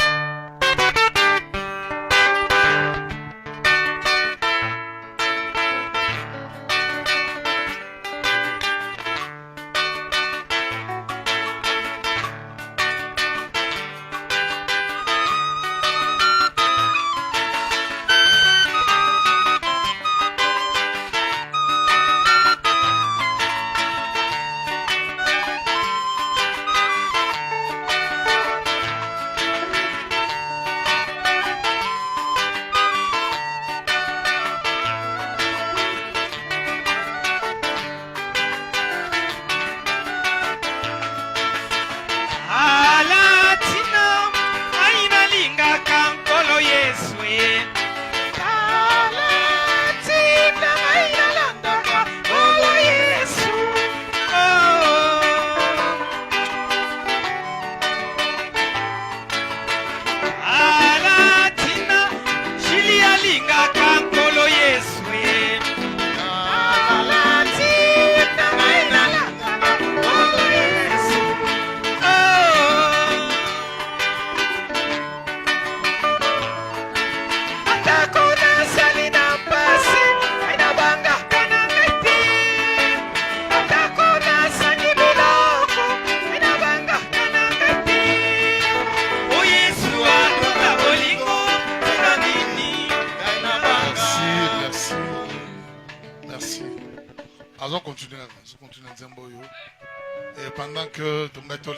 Et pendant que tu m'as dit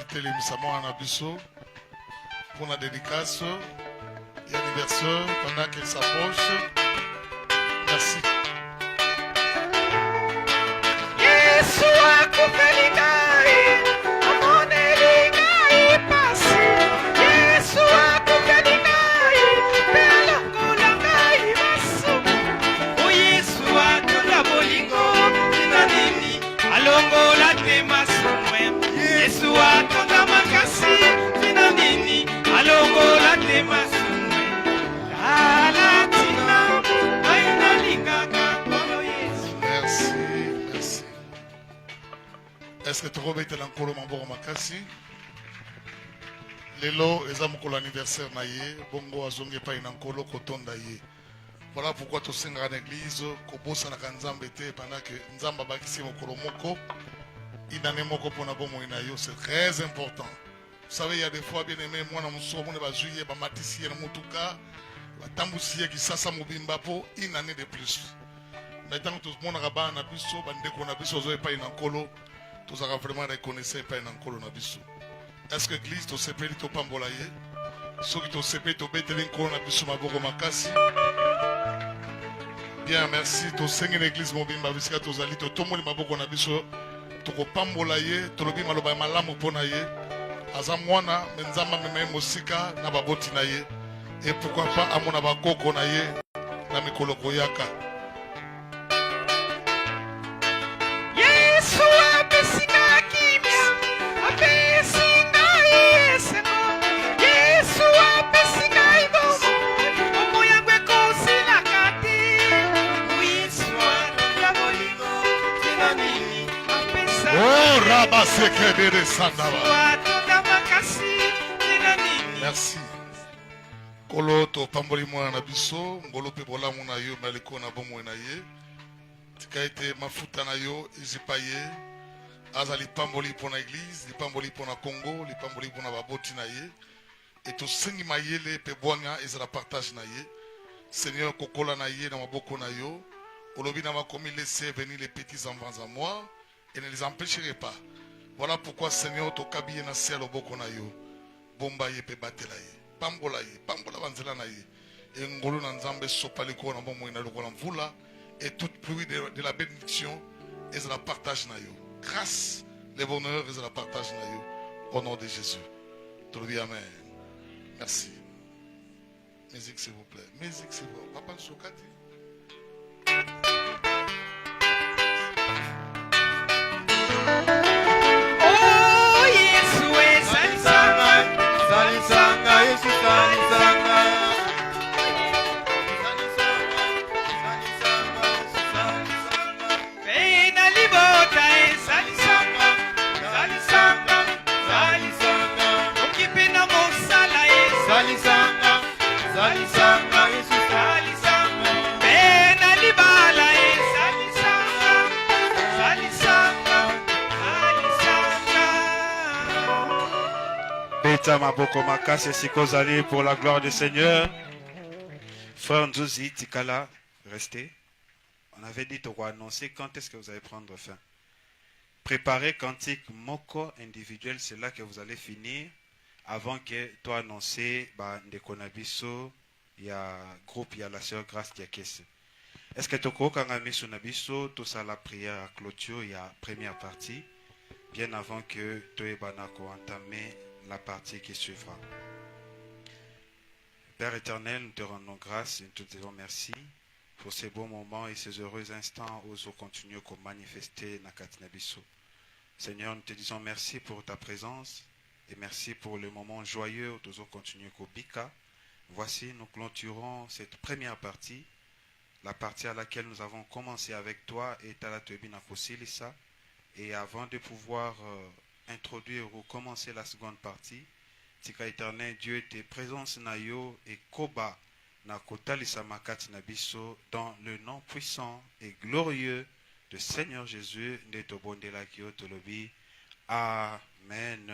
pour la dédicace et anniversaire, pendant qu'elle s'approche, merci. Merci, merci. Est-ce que tu remets l'encolo Mamboro Makasi? Lelo, les amis pour l'anniversaire naïe, bongo azonge pa inankolo kotonda ye. Voilà pourquoi tu sings à l'église, kobosa na kanzambe te pendant que nzamba bakisi mokolo moko, inane moko pona bomo inayo, c'est très important. Vous savez, il y a des fois bien aimé, moi na muso mone ba juye ba matisi na mutuka, ba tambusi ki sasa mobimba po inane de plus. Maintenant tout le monde rabat na biso, bandeko na biso zo pa inankolo, tous ara vraiment reconnaissé pa inankolo na biso. Est-ce que l'église to sepeli to pambola ye? Soki to sepeli to beteli nkolo na biso maboko makasi. Bien, merci. To sengi l'église mobimba bisika to zali to tomoli maboko na biso to ko pambola ye, to lobi maloba malamu pona ye. Aza mwana menzamba meme mosika na baboti na ye. Et pourquoi pas amona bakoko na ye na mikolo koyaka. Yesu apesinga kimia, apesinga yeseno. Yesu apesinga ibomo, omo yangwe kosila kati. Yesu atonda bolingo, tina nini apesa. Oh, Rabba Sekebere Sandaba. Yesu atonda makasi, tina nini. Merci. Kolo to pamboli mwana na biso, ngolo pe bolamu na yo maliko na bomo na ye. Tika ete mafuta na yo ezipaye. Aza lipamboli pona église, lipamboli pona Congo, lipamboli pona baboti na ye. Et to sengi mayele pe boanga ezala partage na ye. Seigneur kokola na ye na maboko na yo. Olobi na makomi laissez venir les petits enfants à moi et ne les empêcherez pas. Voilà pourquoi Seigneur tokabi ye na se loboko na yo. Bomba ye pe batela ye. Pambola banzela na ye. Et ngolo na nzambe sopaliko na bomo ina lokola mvula. Et toute pluie de la bénédiction et de la partage na yo. Grâce, les bonheurs et de la partage na yo. Au nom de Jésus. Tout le dit amen. Merci. Musique s'il vous plaît. Musique s'il vous plaît. Papa Nsokati. Oh, Yesu, salisanga, Salisanga, Yesu salisanga. pena libota, salisanga, salisanga, salisanga, ukipenda mosala, Salisanga, salisanga, Yesu salisanga, pena libala, salisanga, salisanga, salisanga. Beta maboko makase sikozali pour la gloire du Seigneur. Frère Nzuzi, Tikala, restez. On avait dit de annoncer quand est-ce que vous allez prendre fin. Préparez cantique moko individuel, c'est là que vous allez finir. Avant que toi annoncer, Ndekonabiso, il y a groupe, il y a la sœur Grâce Diakese. Est-ce que toko kangami sunabiso, tout ça la prière à clôture, il y a première partie, bien avant que toi et Banako entamer la partie qui suivra. Père éternel, nous te rendons grâce et nous te disons merci pour ces beaux moments et ces heureux instants où nous continuons à manifester Nakatinabiso. Seigneur, nous te disons merci pour ta présence et merci pour le moment joyeux où nous continuons à Bika. Voici, nous clôturons cette première partie, la partie à laquelle nous avons commencé avec toi et Talatebina Kosilisa. Et avant de pouvoir introduire ou commencer la seconde partie, Tika éternel, Dieu tes présences nayo et koba na kotalisa makati na biso dans le nom puissant et glorieux de Seigneur Jésus, nde tobondela ki yo tolobi. Amen.